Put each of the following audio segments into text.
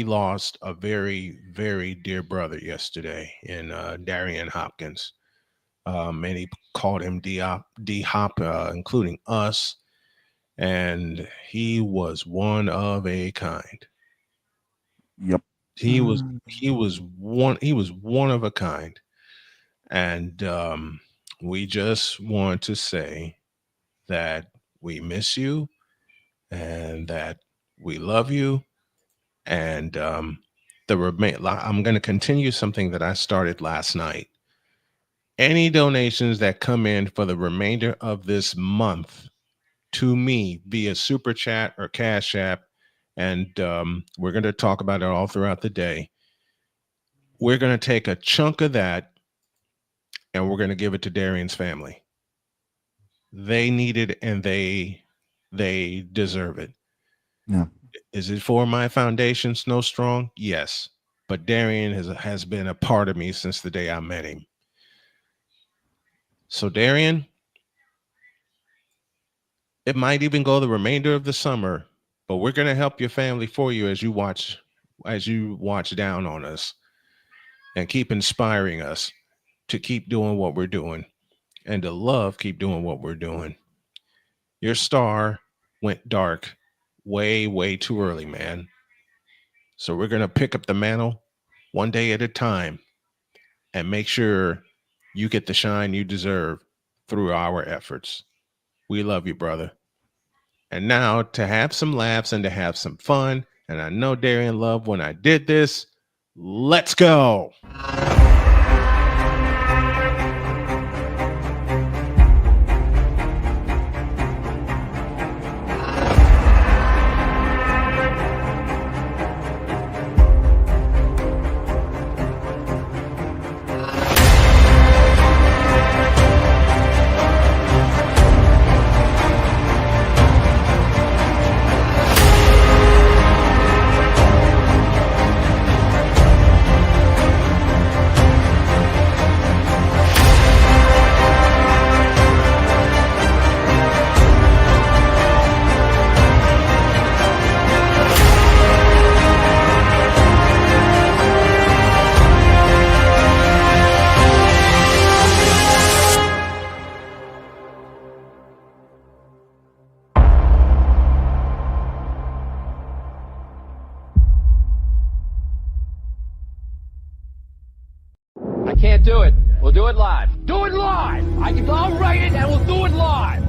lost a very, very dear brother yesterday in Darian Hopkins. Many called him D Hop, including us, and he was one of a kind. Yep. He was one of a kind, and we just want to say that we miss you and that we love you. And I'm going to continue something that I started last night. Any donations that come in for the remainder of this month to me via super chat or cash app, and we're going to talk about it all throughout the day. We're going to take a chunk of that and we're going to give it to Darian's family. They need it and they deserve it. Yeah. Is it for my foundation, Snow Strong? Yes. But Darian has been a part of me since the day I met him. So Darian, it might even go the remainder of the summer, but we're going to help your family for you as you watch down on us and keep inspiring us to keep doing what we're doing and to love keep doing what we're doing. Your star went dark way, way too early, man. So we're going to pick up the mantle one day at a time and make sure you get the shine you deserve through our efforts. We love you, brother. And now to have some laughs and to have some fun, and I know Darian loved when I did this. Let's go. I can't do it. We'll do it live. Do it live! I'll write it and we'll do it live!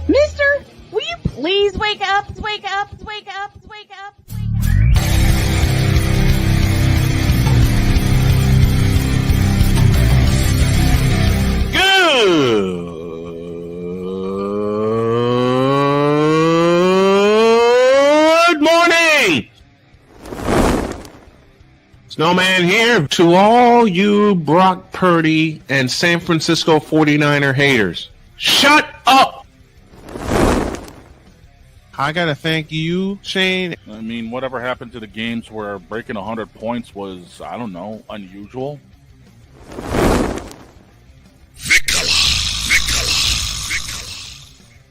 Mister, will you please wake up, wake up, wake up, wake up, wake up? Good morning. Snowman here to all you Brock Purdy and San Francisco 49er haters. Shut up! I gotta thank you, Shane. I mean, whatever happened to the games where breaking 100 points was, I don't know, unusual?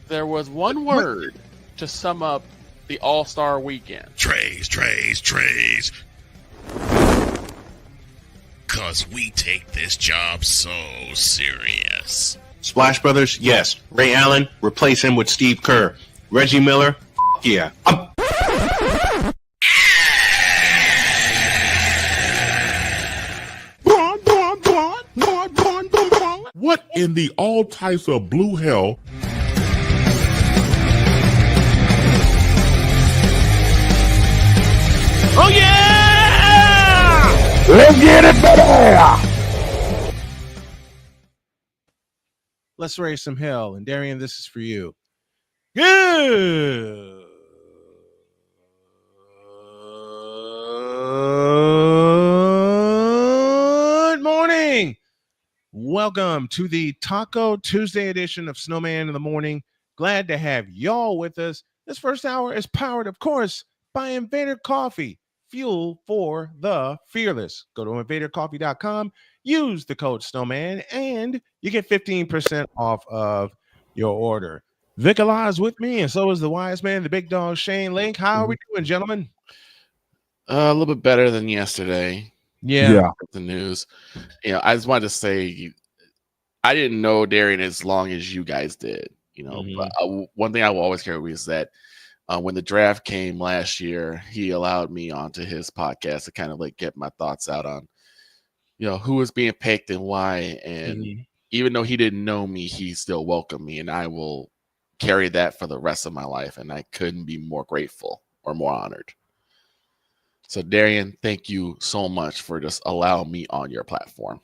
There was one word to sum up the All-Star weekend. Trays. Cause we take this job so serious. Splash Brothers, yes. Ray Allen, replace him with Steve Kerr. Reggie Miller, yeah. What in the all types of blue hell? Oh yeah! Let's get it, baby! Let's raise some hell. And Darian, this is for you. Good morning. Welcome to the Taco Tuesday edition of Snowman in the Morning. Glad to have y'all with us. This first hour is powered, of course, by Invader Coffee, fuel for the fearless. Go to invadercoffee.com, use the code Snowman, and you get 15% off of your order. Vic is with me, and so is the wise man, the big dog, Shane Link. How are we doing, gentlemen? A little bit better than yesterday. Yeah. The news. I just wanted to say I didn't know Darian as long as you guys did. But one thing I will always carry with me is that when the draft came last year, he allowed me onto his podcast to kind of like get my thoughts out on who was being picked and why. And even though he didn't know me, he still welcomed me, and I will carry that for the rest of my life. And I couldn't be more grateful or more honored. So, Darian, thank you so much for just allowing me on your platform.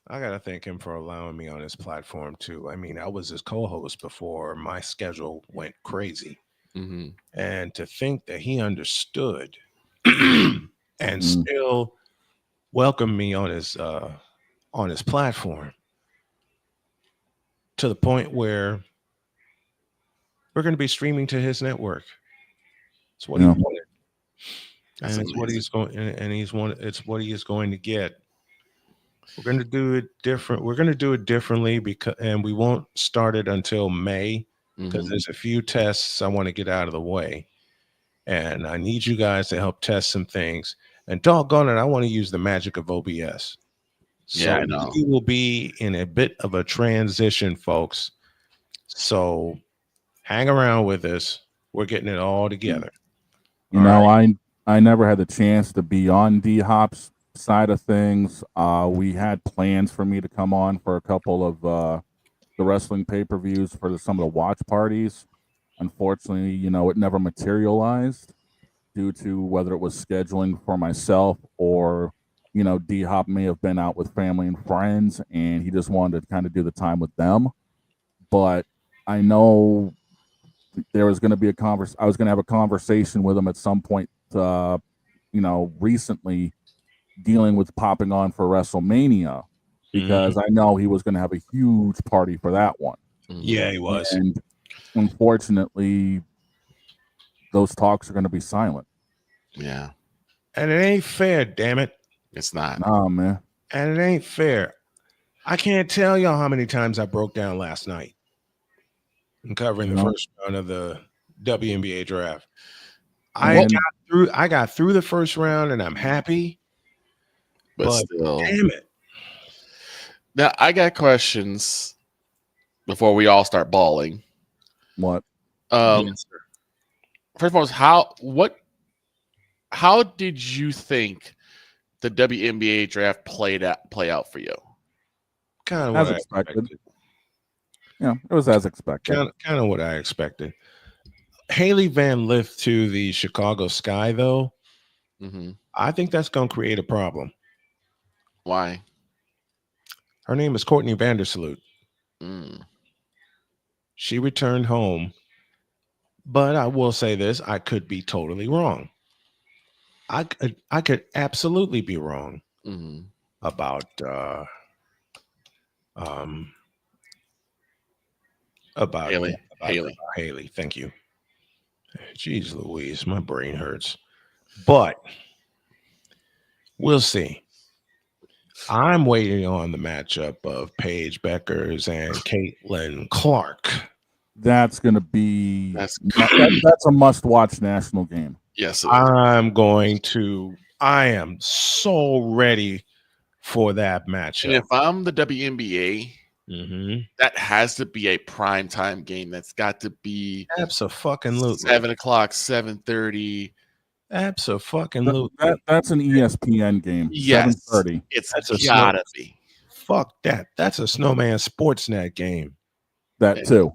I got to thank him for allowing me on his platform, too. I mean, I was his co host before my schedule went crazy. Mm-hmm. And to think that he understood and still welcomed me on his platform to the point where we're going to be streaming to his network. It's what he wanted. That's And it's what amazing. he's going and it's what he is going to get. We're going to do it different. We're going to do it differently and we won't start it until May because Mhm. there's a few tests I want to get out of the way. And I need you guys to help test some things. And doggone it, I want to use the magic of OBS. Yeah, So I know. we will be in a bit of a transition, folks. So hang around with us. We're getting it all together. You know, I never had the chance to be on D Hop's side of things. We had plans for me to come on for a couple of the wrestling pay-per-views for some of the watch parties. Unfortunately, it never materialized due to whether it was scheduling for myself or D Hop may have been out with family and friends and he just wanted to kind of do the time with them. But I know there was going to be I was going to have a conversation with him at some point, recently dealing with popping on for WrestleMania because I know he was going to have a huge party for that one. Yeah, he was. And unfortunately, those talks are going to be silent. Yeah. And it ain't fair, damn it. It's not. Nah, man. And it ain't fair. I can't tell y'all how many times I broke down last night in covering the first round of the WNBA draft. I got through the first round and I'm happy. But still, damn it. Now I got questions before we all start bawling. What? First of all, how did you think the WNBA draft play out for you? Kind of As what expected. I expected. Yeah, it was as expected. Kind of what I expected. Haley Van Lith to the Chicago Sky, though, I think that's going to create a problem. Why? Her name is Courtney Vandersloot. She returned home, but I will say this: I could be totally wrong. I could absolutely be wrong about Haley. Haley. Thank you. Jeez Louise, my brain hurts. But we'll see. I'm waiting on the matchup of Paige Beckers and Caitlin Clark. That's going to be that's a must-watch national game. Yes, I am so ready for that matchup. And if I'm the WNBA, that has to be a prime time game. That's got to be absolutely 7 o'clock, 7:30. Absolutely. That's an ESPN game. Yes, 7:30. It's gotta be. Fuck that. That's a Snowman Sportsnet game. That too.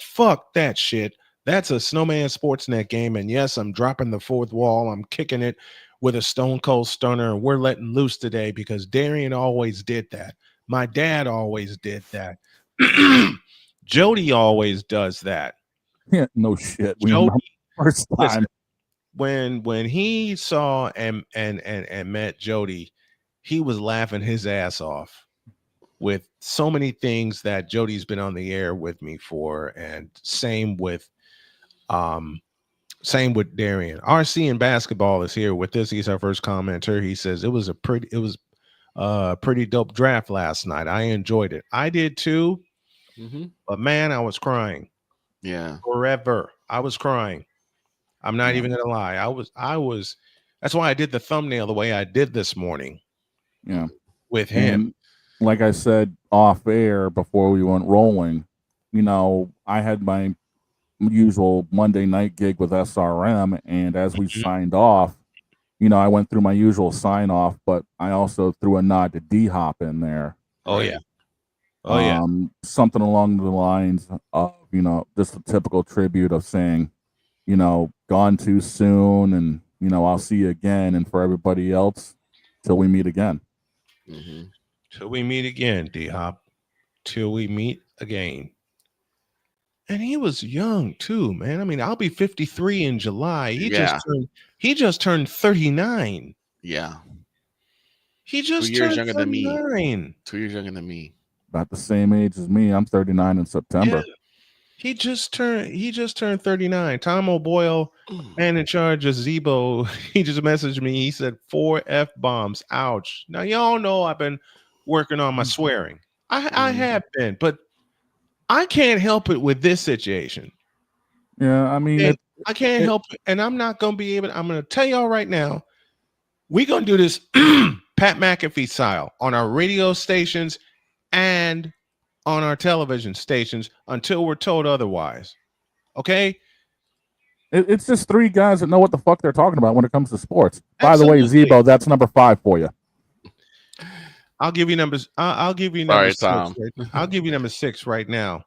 Fuck that shit. That's a Snowman Sportsnet game. And yes, I'm dropping the fourth wall. I'm kicking it with a Stone Cold Stunner. And we're letting loose today because Darian always did that. My dad always did that. Jody always does that. Yeah, no shit. We remember first time. Listen, when he saw and met Jody, he was laughing his ass off with so many things that Jody's been on the air with me for, and same with Darian. RC in basketball is here with us. He's our first commenter. He says it was a pretty dope draft last night. I enjoyed it. I did too. But man, I was crying. Yeah. Forever. I was crying. I'm not even gonna lie. I was That's why I did the thumbnail the way I did this morning Yeah. with him. And like I said off air before we went rolling, I had my usual Monday night gig with SRM, and as we signed off, I went through my usual sign off, but I also threw a nod to D Hop in there. Oh yeah. Oh yeah. Something along the lines of, just a typical tribute of saying, gone too soon, and I'll see you again, and for everybody else, till we meet again. Mm-hmm. Till we meet again, D Hop. Till we meet again. And he was young too, man. I mean, I'll be 53 in July. He just turned 39. Yeah. He just 2 years turned younger 39. than me. 2 years younger than me. About the same age as me. I'm 39 in September. Yeah. He just turned 39. Tom O'Boyle, man in charge of Zebo, he just messaged me. He said 4 F-bombs. Ouch. Now y'all know I've been working on my swearing. I have been, but I can't help it with this situation. Yeah, I mean, I can't help it, and I'm not going to be able to. I'm going to tell y'all right now, we're going to do this Pat McAfee style on our radio stations and on our television stations until we're told otherwise. Okay? It's just 3 guys that know what the fuck they're talking about when it comes to sports. Absolutely. By the way, Zebo, that's number 5 for you. I'll give you numbers. I'll give you number 6. Tom. I'll give you number 6 right now.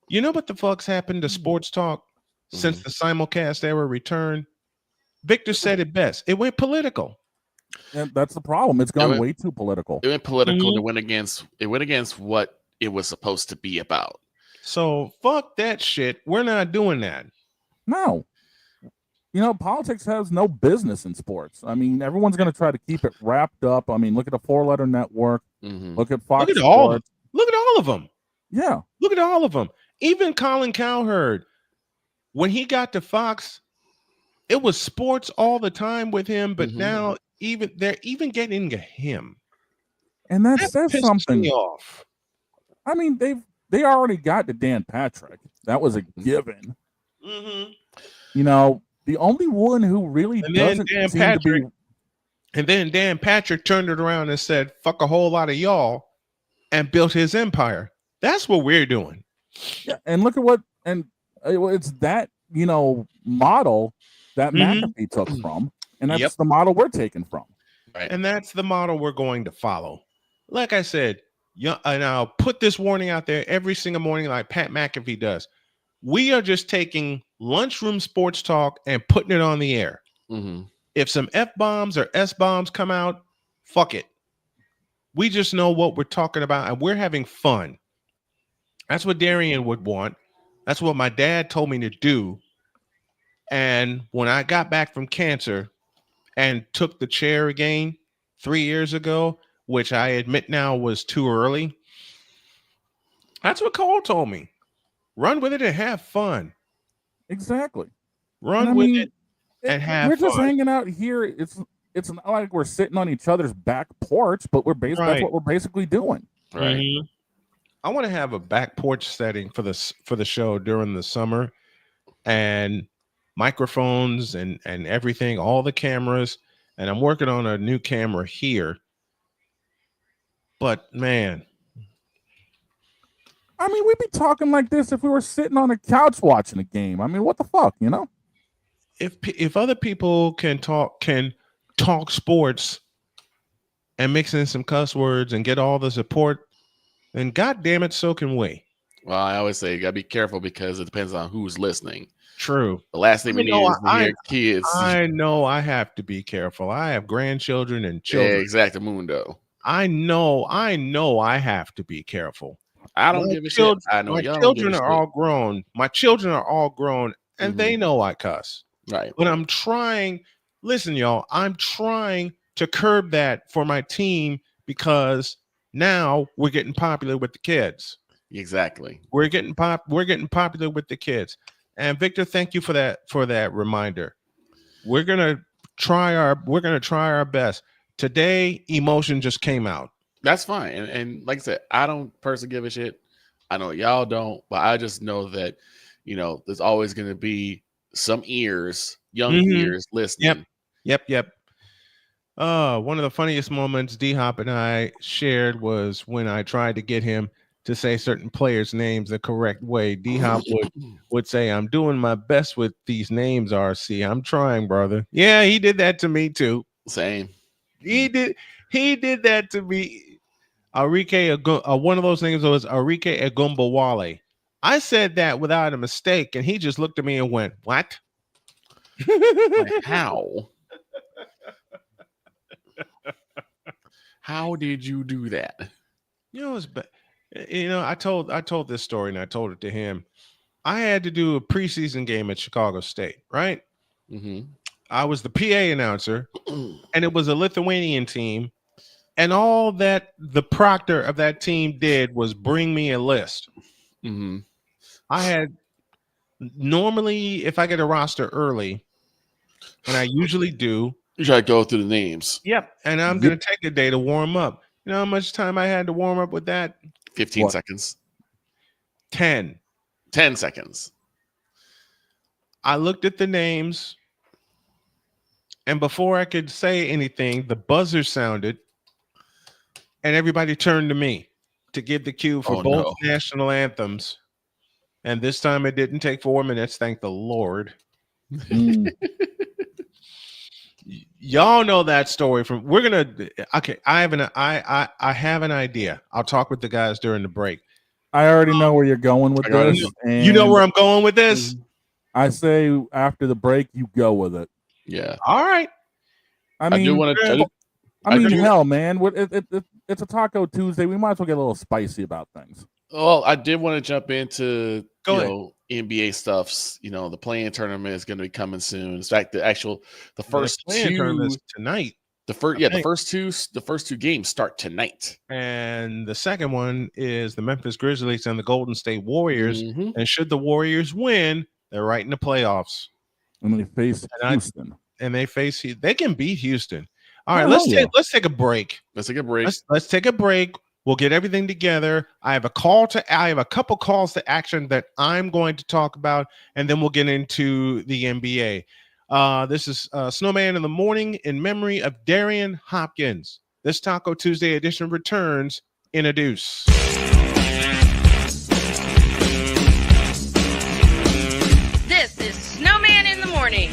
You know what the fuck's happened to sports talk since the simulcast era returned? Victor said it best. It went political. And that's the problem. It's gone way too political. It went political. It went against what it was supposed to be about. So fuck that shit. We're not doing that. No. Politics has no business in sports. I mean, everyone's going to try to keep it wrapped up. I mean, look at the 4-letter network. Look at Fox Look at Sports. Look at all of them. Yeah. Look at all of them. Even Colin Cowherd, when he got to Fox, it was sports all the time with him. But now they're even getting into him, and that says pisses something. Me off. I mean, they already got to Dan Patrick. That was a given. The only one who really doesn't seem to be. And then Dan Patrick turned it around and said, "Fuck a whole lot of y'all," and built his empire. That's what we're doing. Yeah, and look at what, and it's that model that McAfee took from, and that's the model we're taking from. Right. And that's the model we're going to follow. Like I said, and I'll put this warning out there every single morning, like Pat McAfee does. We are just taking lunchroom sports talk and putting it on the air. If some F-bombs or S-bombs come out, fuck it. We just know what we're talking about, and we're having fun. That's what Darian would want. That's what my dad told me to do. And when I got back from cancer and took the chair again 3 years ago, which I admit now was too early, that's what Cole told me. Run with it and have fun. Exactly. Run with it and have fun. We're just hanging out here. It's not like we're sitting on each other's back porch, but that's what we're basically doing. Right. I want to have a back porch setting for the show during the summer, and microphones and everything, all the cameras, and I'm working on a new camera here. But man, I mean, we'd be talking like this if we were sitting on a couch watching a game. I mean, what the fuck, If other people can talk sports and mix in some cuss words and get all the support, then God damn it, so can we. Well, I always say you gotta be careful because it depends on who's listening. True. The last thing we need is to hear kids. I know I have to be careful. I have grandchildren and children. Yeah, exactamundo. I know I have to be careful. I don't give a shit. I know my children are all grown. My children are all grown, and they know I cuss. Right. But I'm trying. Listen, y'all. I'm trying to curb that for my team because now we're getting popular with the kids. Exactly. We're getting popular with the kids. And Victor, thank you for that reminder. We're gonna try our best. Today, emotion just came out. That's fine. And like I said, I don't personally give a shit. I know y'all don't, but I just know that, there's always going to be some ears, young ears listening. Yep. One of the funniest moments D Hop and I shared was when I tried to get him to say certain players' names the correct way. D Hop would say, "I'm doing my best with these names, RC. I'm trying, brother." Yeah, he did that to me too. Same. He did that to me. One of those names was Arike Egumbawale. I said that without a mistake, and he just looked at me and went, "What?" Like, how? How did you do that? I told this story and I told it to him. I had to do a preseason game at Chicago State, right? Mm-hmm. I was the PA announcer, and it was a Lithuanian team, and all that the proctor of that team did was bring me a list. Mm-hmm. I had normally, if I get a roster early, and I usually do, You try to go through the names. Yep. And I'm going to take a day to warm up. You know how much time I had to warm up with that? 15 seconds. 10 seconds. I looked at the names, and before I could say anything, the buzzer sounded, and everybody turned to me to give the cue for both national anthems. And this time it didn't take 4 minutes, thank the Lord. Y'all know that story from I have an idea. I'll talk with the guys during the break. I already know where you're going with this. You know where I'm going with this? I say after the break, you go with it. Yeah. All right. I mean, hell, man. It's a Taco Tuesday. We might as well get a little spicy about things. Well, I did want to jump into NBA stuffs. The play-in tournament is going to be coming soon. In fact, the first play-in tournament tonight. The first two games start tonight, and the second one is the Memphis Grizzlies and the Golden State Warriors. And should the Warriors win, they're right in the playoffs. And they face Houston. They can beat Houston. All right, let's take a break. Let's take a break. We'll get everything together. I have a couple calls to action that I'm going to talk about, and then we'll get into the NBA. This is Snowman in the Morning in memory of Darian Hopkins. This Taco Tuesday edition returns in a deuce. This is Snowman in the Morning.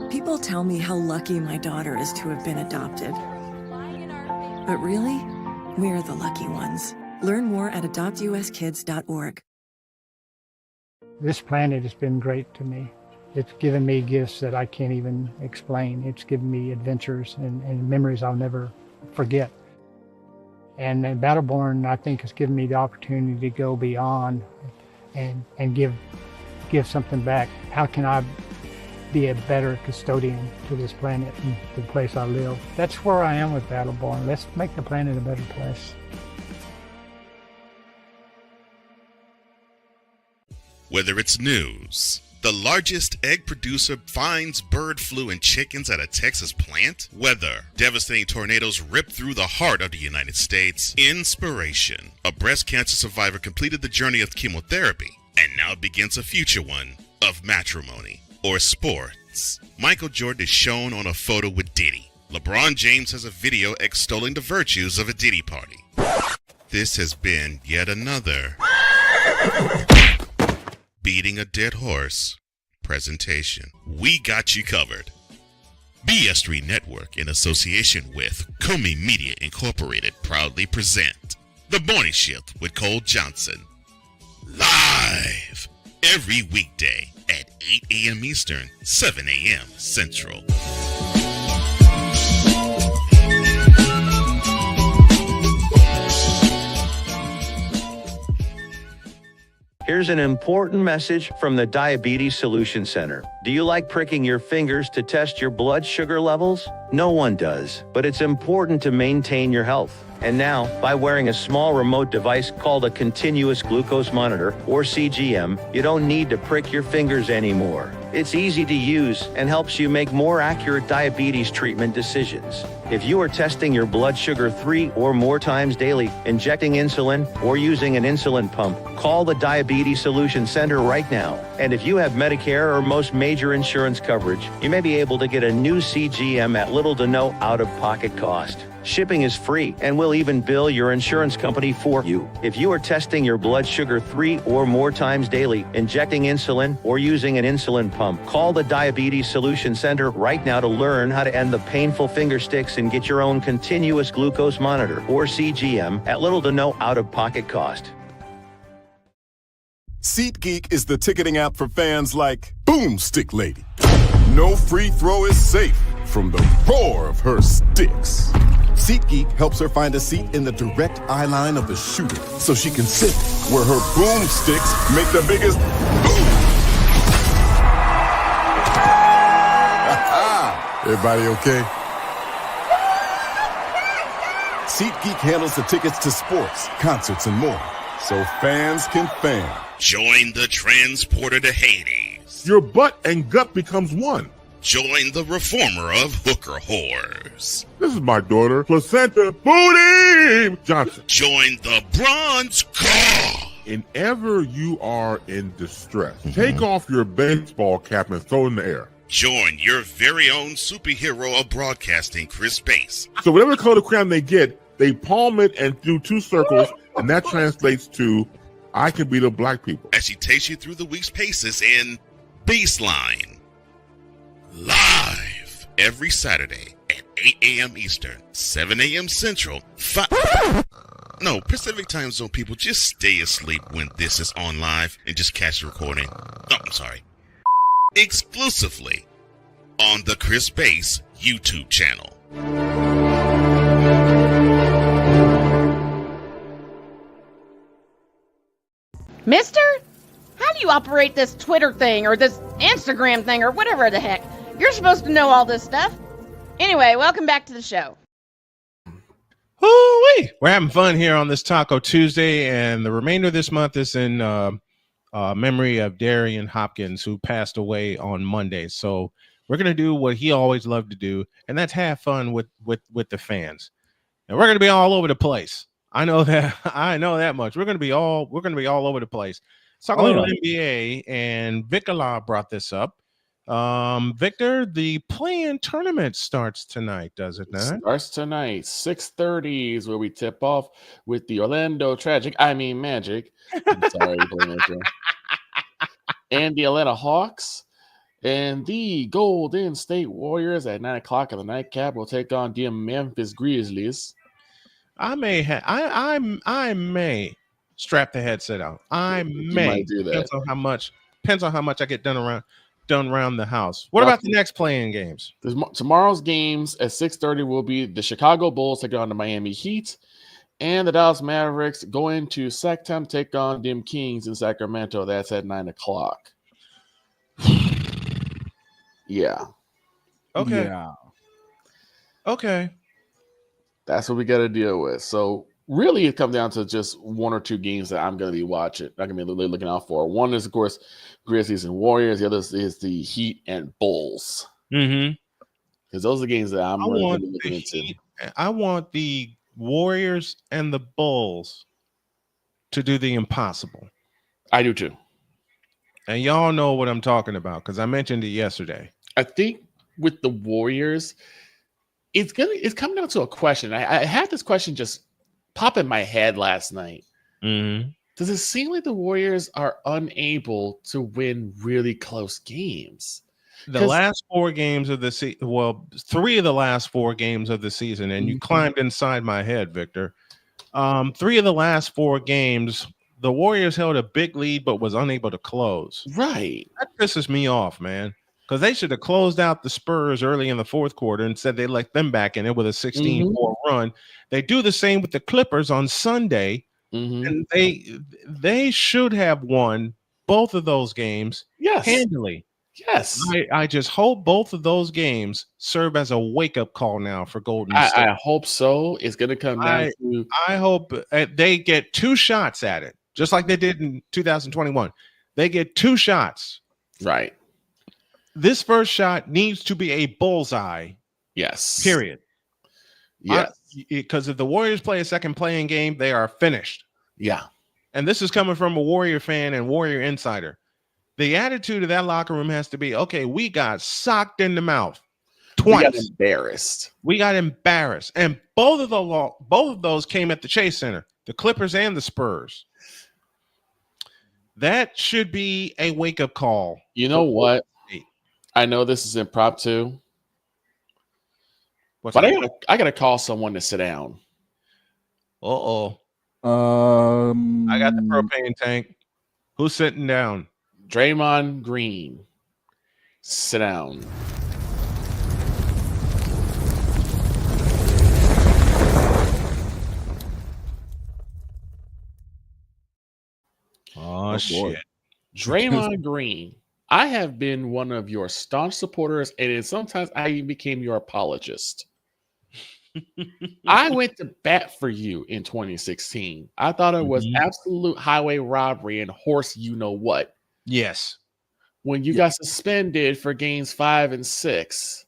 People tell me how lucky my daughter is to have been adopted. But really, we're the lucky ones. Learn more at adoptuskids.org. This planet has been great to me. It's given me gifts that I can't even explain. It's given me adventures and memories I'll never forget. And Battleborn, I think, has given me the opportunity to go beyond and give something back. How can I be a better custodian to this planet and the place I live? That's where I am with Battleborn. Let's make the planet a better place. Whether it's news, the largest egg producer finds bird flu in chickens at a Texas plant, weather, devastating tornadoes rip through the heart of the United States, inspiration, a breast cancer survivor completed the journey of chemotherapy and now begins a future one of matrimony or sports. Michael Jordan is shown on a photo with Diddy. LeBron James has a video extolling the virtues of a Diddy party. This has been yet another Beating a Dead Horse presentation. We got you covered. BS3 Network, in association with Comey Media Incorporated, proudly present The Morning Shift with Cole Johnson. Live every weekday at 8 a.m. Eastern, 7 a.m. Central. Here's an important message from the Diabetes Solution Center. Do you like pricking your fingers to test your blood sugar levels? No one does, but it's important to maintain your health. And now, by wearing a small remote device called a continuous glucose monitor, or CGM, you don't need to prick your fingers anymore. It's easy to use and helps you make more accurate diabetes treatment decisions. If you are testing your blood sugar 3 or more times daily, injecting insulin, or using an insulin pump, call the Diabetes Solution Center right now. And if you have Medicare or most major insurance coverage, you may be able to get a new CGM at little to no out-of-pocket cost. Shipping is free, and we'll even bill your insurance company for you. If you are testing your blood sugar 3 or more times daily, injecting insulin, or using an insulin pump, call the Diabetes Solution Center right now to learn how to end the painful finger sticks and get your own continuous glucose monitor, or CGM, at little to no out-of-pocket cost. SeatGeek is the ticketing app for fans like Boomstick Lady. No free throw is safe from the roar of her sticks. SeatGeek helps her find a seat in the direct eye line of the shooter so she can sit where her boomsticks make the biggest boom. Everybody okay? SeatGeek handles the tickets to sports, concerts, and more, so fans can fan. Join the transporter to Hades. Your butt and gut becomes one. Join the reformer of hooker whores. This is my daughter, Placenta Booty Johnson. Join the bronze car. Whenever you are in distress, take off your baseball cap and throw it in the air. Join your very own superhero of broadcasting, Chris Bass. So whatever color crayon they get, they palm it and do 2 circles, and that translates to, I can beat up black people. As she takes you through the week's paces in Baseline. Live every Saturday at 8 a.m. Eastern, 7 a.m. Central, Pacific Time Zone people, just stay asleep when this is on live and just catch the recording. Oh, I'm sorry. Exclusively on the Chris Bass YouTube channel. Mister? How do you operate this Twitter thing or this Instagram thing or whatever the heck? You're supposed to know all this stuff. Anyway, welcome back to the show. Ooh-wee. We're having fun here on this Taco Tuesday, and the remainder of this month is in memory of Darian Hopkins, who passed away on Monday. So we're going to do what he always loved to do, and that's have fun with the fans. And we're going to be all over the place. I know that much. We're going to be all over the place. Let's talk a little NBA, and Vicala brought this up. Victor, the play-in tournament starts tonight, does it not? Starts tonight, 6:30 is where we tip off with the Orlando Magic. I'm sorry, and the Atlanta Hawks and the Golden State Warriors at 9 o'clock in the nightcap will take on the Memphis Grizzlies. I may strap the headset out. I may do that. Depends on how much I get done around the house. What about the next playing games? Tomorrow's games at 6:30 will be the Chicago Bulls taking on the Miami Heat, and the Dallas Mavericks going to Sacktown take on them Kings in Sacramento. That's at 9 o'clock. Yeah. Okay. Yeah. Okay. That's what we got to deal with. So really, it comes down to just 1 or 2 games that I'm going to be watching. I'm going to be looking out for. One is, of course, Grizzlies and Warriors. The other is the Heat and Bulls. Mm-hmm. Because those are the games that I'm really looking into. I want the Warriors and the Bulls to do the impossible. I do too. And y'all know what I'm talking about because I mentioned it yesterday. I think with the Warriors, it's coming down to a question. I had this question just pop in my head last night. Mm-hmm. Does it seem like the Warriors are unable to win really close games? The last 4 games of the season, 3 of the last 4 games of the season, and you climbed inside my head, Victor. 3 of the last 4 games, the Warriors held a big lead but was unable to close. Right. That pisses me off, man. Because they should have closed out the Spurs early in the 4th quarter and said they let them back in it with a 16-4 run. They do the same with the Clippers on Sunday, and they should have won both of those games handily. Yes. I just hope both of those games serve as a wake-up call now for Golden State. I hope so. It's going to come down to. I hope they get 2 shots at it, just like they did in 2021. They get 2 shots. Right. This first shot needs to be a bullseye. Yes. Period. Yes. Because if the Warriors play a second playing game, they are finished. Yeah. And this is coming from a Warrior fan and Warrior insider. The attitude of that locker room has to be, okay, we got socked in the mouth twice. We got embarrassed. We got embarrassed. And both of those came at the Chase Center, the Clippers and the Spurs. That should be a wake-up call. You know what? I know this is impromptu. But I gotta call someone to sit down. I got the propane tank. Who's sitting down? Draymond Green. Sit down. Oh shit. Draymond Green. I have been one of your staunch supporters, and sometimes I even became your apologist. I went to bat for you in 2016. I thought it was absolute highway robbery and horse you know what. Yes. When you got suspended for games 5 and 6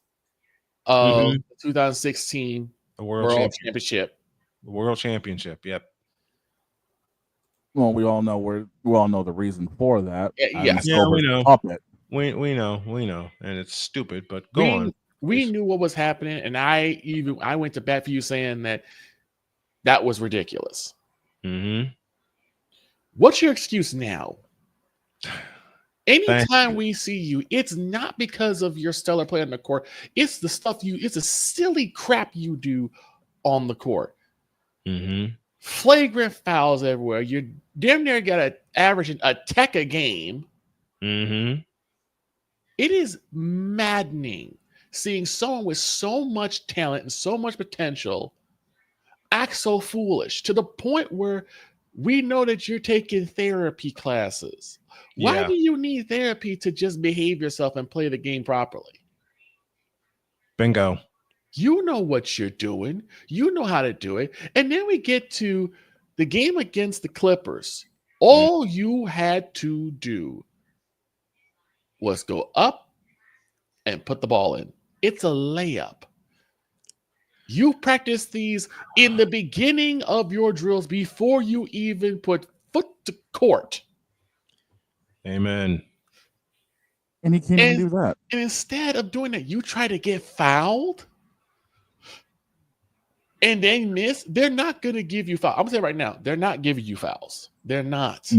of the 2016 World Championship. The World Championship, yep. Well, we all know the reason for that. Yeah, we know. Puppet. We know, and it's stupid. But go on. We knew what was happening, and I went to bat for you saying that was ridiculous. Mm-hmm. What's your excuse now? Anytime we see you, it's not because of your stellar play on the court. It's the stuff it's the silly crap you do on the court. Mm-hmm. Flagrant fouls everywhere. You're damn near got to average a tech a game. Mm-hmm. It is maddening seeing someone with so much talent and so much potential act so foolish to the point where we know that you're taking therapy classes. Why do you need therapy to just behave yourself and play the game properly? Bingo. You know what you're doing. You know how to do it. And then we get to the game against the Clippers. All you had to do was go up and put the ball in. It's a layup. You practice these in the beginning of your drills before you even put foot to court. Amen. And he can't even do that. And instead of doing that, you try to get fouled and then miss. They're not going to give you fouls. I'm going to say right now, they're not giving you fouls. They're not.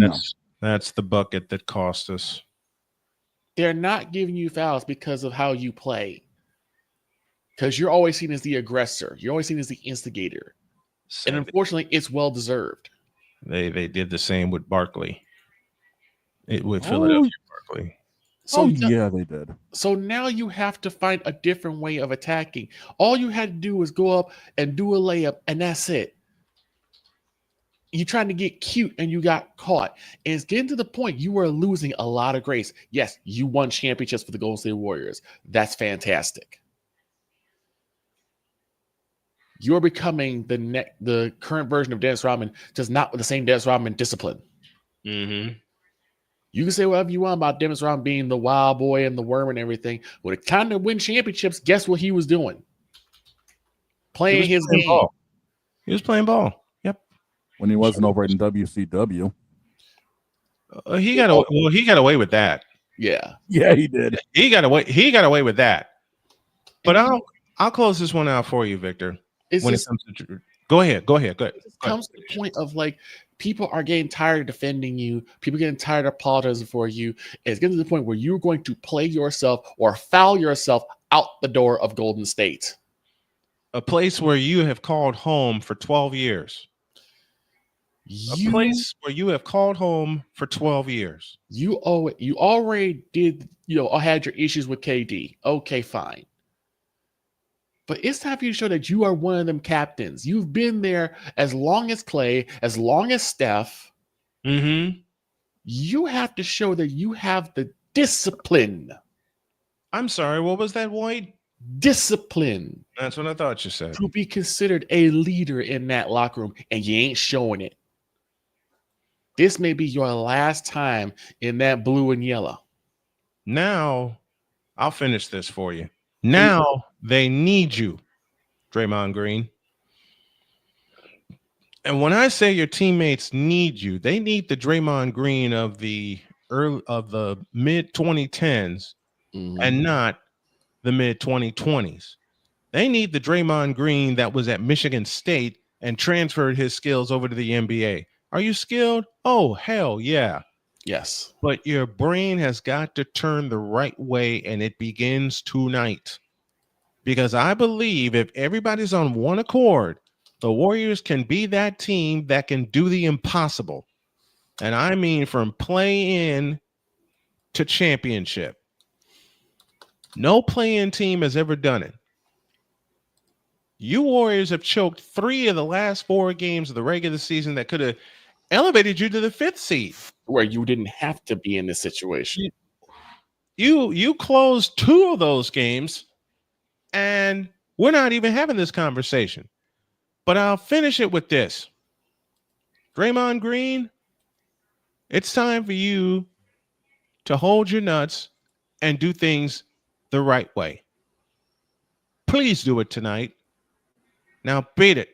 That's the bucket that cost us. They're not giving you fouls because of how you play. Because you're always seen as the aggressor. You're always seen as the instigator. And unfortunately, it's well-deserved. They did the same with Barkley. With Philadelphia Barkley. So yeah, they did. So now you have to find a different way of attacking. All you had to do was go up and do a layup, and that's it. You're trying to get cute, and you got caught. And it's getting to the point you were losing a lot of grace. Yes, you won championships for the Golden State Warriors. That's fantastic. You're becoming the current version of Dennis Rodman, just not with the same Dennis Rodman discipline. Mm-hmm. You can say whatever you want about Dennis Rodman being the wild boy and the worm and everything. When it time to win championships, guess what he was doing? Playing his game. Ball. He was playing ball. Yep. When he wasn't over in WCW. He got away with that. Yeah. Yeah, he did. He got away with that. But I'll close this one out for you, Victor. Go ahead. It comes to the point of like people are getting tired of defending you. People are getting tired of apologizing for you. And it's getting to the point where you're going to play yourself or foul yourself out the door of Golden State. A place where you have called home for 12 years. A place where you have called home for 12 years. You already did, had your issues with KD. Okay, fine. But it's time for you to show that you are one of them captains. You've been there as long as Clay, as long as Steph. Mm-hmm. You have to show that you have the discipline I'm sorry, what was that, White? Discipline. That's what I thought you said. To be considered a leader in that locker room, and you ain't showing it. This may be your last time in that blue and yellow. Now, I'll finish this for you. Now they need you, Draymond Green. And when I say your teammates need you, they need the Draymond Green of the mid 2010s and not the mid 2020s. They need the Draymond Green that was at Michigan State and transferred his skills over to the NBA. Are you skilled? Oh, hell yeah. Yes. But your brain has got to turn the right way, and it begins tonight. Because I believe if everybody's on one accord, the Warriors can be that team that can do the impossible. And I mean from play-in to championship. No play-in team has ever done it. You Warriors have choked 3 of the last 4 games of the regular season that could have elevated you to the 5th seed. Where you didn't have to be in this situation. You closed 2 of those games, and we're not even having this conversation. But I'll finish it with this. Draymond Green, it's time for you to hold your nuts and do things the right way. Please do it tonight. Now beat it.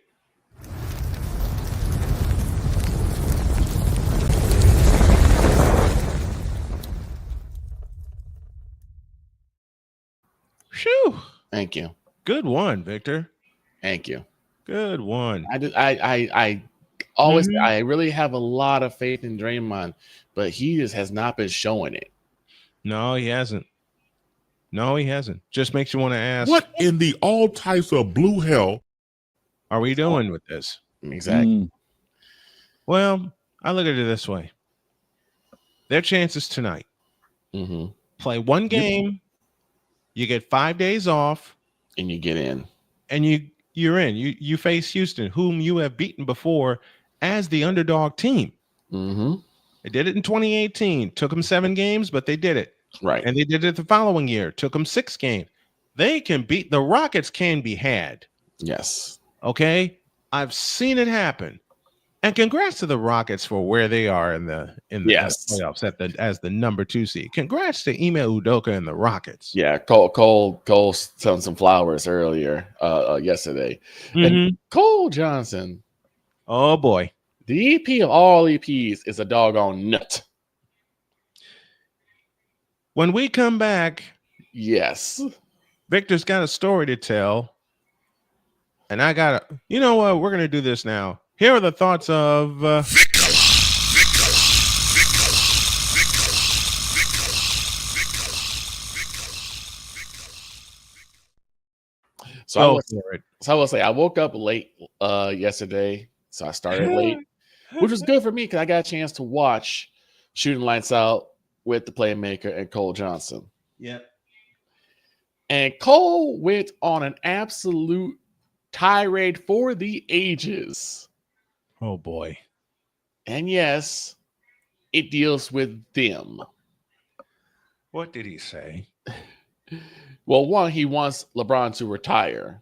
Phew. Thank you. Good one, Victor. Thank you. Good one. I always I really have a lot of faith in Draymond, but he just has not been showing it. No, he hasn't. No, he hasn't. Just makes you want to ask, what in the all types of blue hell are we doing with this? Exactly. Well, I look at it this way. Their chances tonight. Play one game, you get 5 days off, and you get in. And you're in. You face Houston, whom you have beaten before as the underdog team. They did it in 2018. Took them 7 games, but they did it. Right. And they did it the following year. Took them 6 games. They can beat the Rockets. Can be had. Yes. Okay. I've seen it happen. And congrats to the Rockets for where they are in the playoffs as the number 2 seed. Congrats to Ime Udoka and the Rockets. Yeah, Cole sent some flowers earlier yesterday. And Cole Johnson. Oh boy. The EP of all EPs is a doggone nut. When we come back, yes, Victor's got a story to tell. And I got to, you know what? We're going to do this now. Here are the thoughts of So I will say I woke up late yesterday, so I started late, which was good for me because I got a chance to watch Shooting Lights Out with the Playmaker and Cole Johnson. Yep. And Cole went on an absolute tirade for the ages. Oh boy. And yes, it deals with them. What did he say? Well, one, he wants LeBron to retire.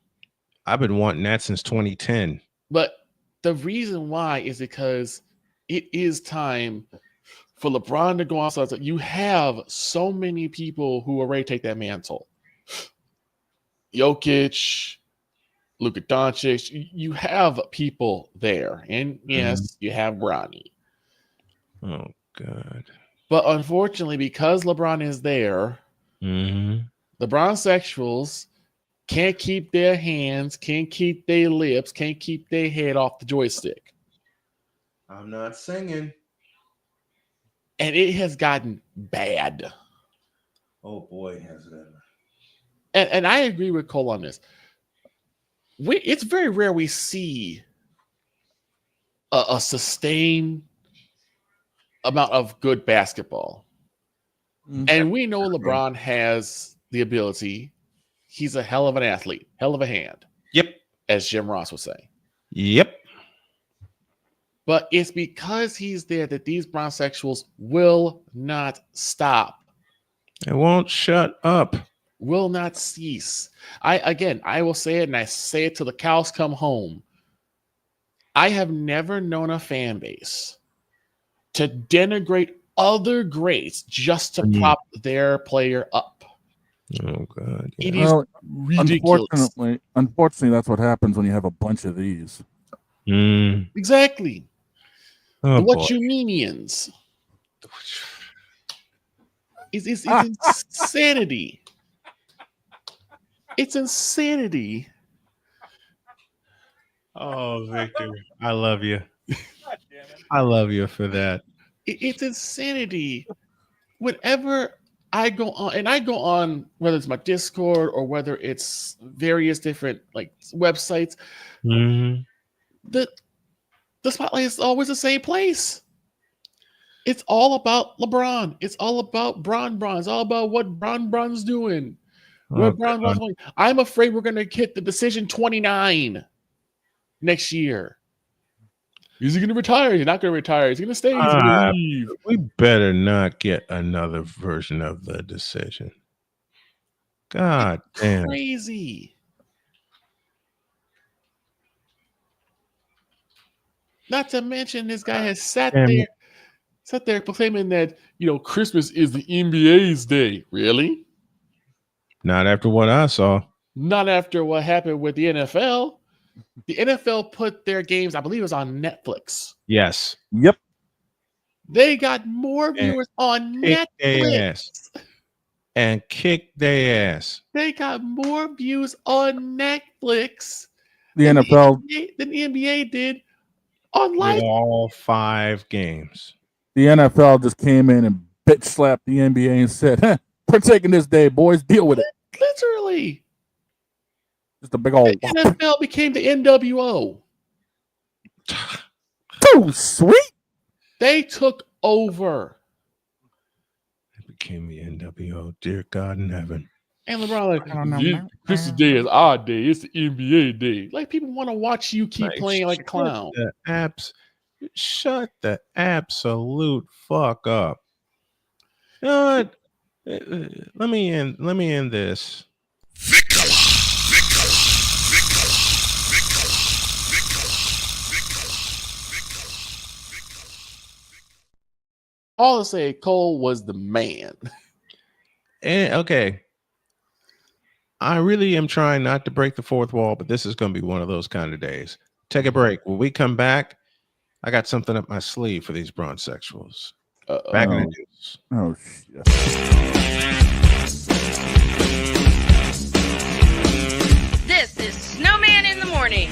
I've been wanting that since 2010. But the reason why is because it is time for LeBron to go outside. You have so many people who are ready to take that mantle. Jokic, Luka Doncic, you have people there. And yes, you have Bronny. Oh, God. But unfortunately, because LeBron is there, the Bronsexuals can't keep their hands, can't keep their lips, can't keep their head off the joystick. I'm not singing. And it has gotten bad. Oh, boy, has it ever. And I agree with Cole on this. It's very rare we see a sustained amount of good basketball. And we know LeBron has the ability. He's a hell of an athlete, hell of a hand. Yep. As Jim Ross would say. Yep. But it's because he's there that these Bronsexuals will not stop. It won't shut up. will not cease. I will say it, and I say it till the cows come home. I have never known a fan base to denigrate other greats just to prop their player up. Oh God! Yeah. It is ridiculous. Unfortunately, that's what happens when you have a bunch of these. Exactly. Oh, the what boy. you meanians. It's insanity. It's insanity. Oh, Victor, I love you. I love you for that. It's insanity. Whenever I go on, and I go on, whether it's my Discord or whether it's various different like websites, Mm-hmm. the spotlight is always the same place. It's all about LeBron. It's all about Bron. It's all about what Bron's doing. What Bron was doing. I'm afraid we're going to hit the decision 29 next year. Is he going to retire? He's not going to retire. He's going to stay. He's going to leave. We better not get another version of the decision. God damn. Crazy. Not to mention, this guy has sat there proclaiming that, Christmas is the NBA's day. Really? Not after what I saw. Not after what happened with the NFL. The NFL put their games, I believe it was on Netflix. Yes. Yep. They got more viewers on Netflix. And kick their ass. They got more views on Netflix than the NBA did on live. With all 5 games. The NFL just came in and bitch slapped the NBA and said, we're taking this day, boys. Deal with it. Literally. Just a big old. The NFL became the NWO. Too sweet. They took over. It became the NWO. Dear God in heaven. And LeBron, Christmas Day is our day. It's the NBA day. Like, people want to watch you keep playing like a clown. Shut the absolute fuck up. You know what? Let me end this. All to say, Cole was the man. And okay. I really am trying not to break the fourth wall, but this is going to be one of those kind of days. Take a break. When we come back, I got something up my sleeve for these bronzexuals. Back in the news. Oh, shit. This is Snowman in the Morning.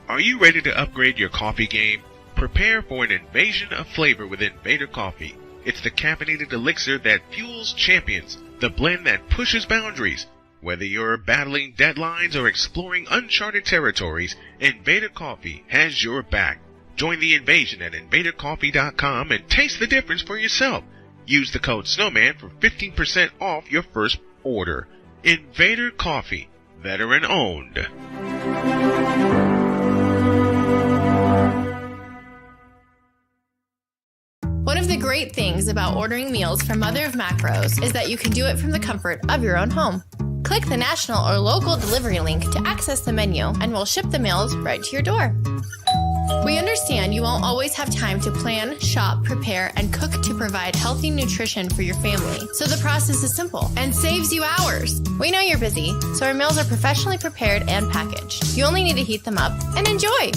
Are you ready to upgrade your coffee game? Prepare for an invasion of flavor with Invader Coffee. It's the caffeinated elixir that fuels champions, the blend that pushes boundaries. Whether you're battling deadlines or exploring uncharted territories, Invader Coffee has your back. Join the invasion at invadercoffee.com and taste the difference for yourself. Use the code SNOWMAN for 15% off your first order. Invader Coffee, veteran owned. One of the great things about ordering meals from Mother of Macros is that you can do it from the comfort of your own home. Click the national or local delivery link to access the menu, and we'll ship the meals right to your door. We understand you won't always have time to plan, shop, prepare, and cook to provide healthy nutrition for your family, so the process is simple and saves you hours. We know you're busy, so our meals are professionally prepared and packaged. You only need to heat them up and enjoy.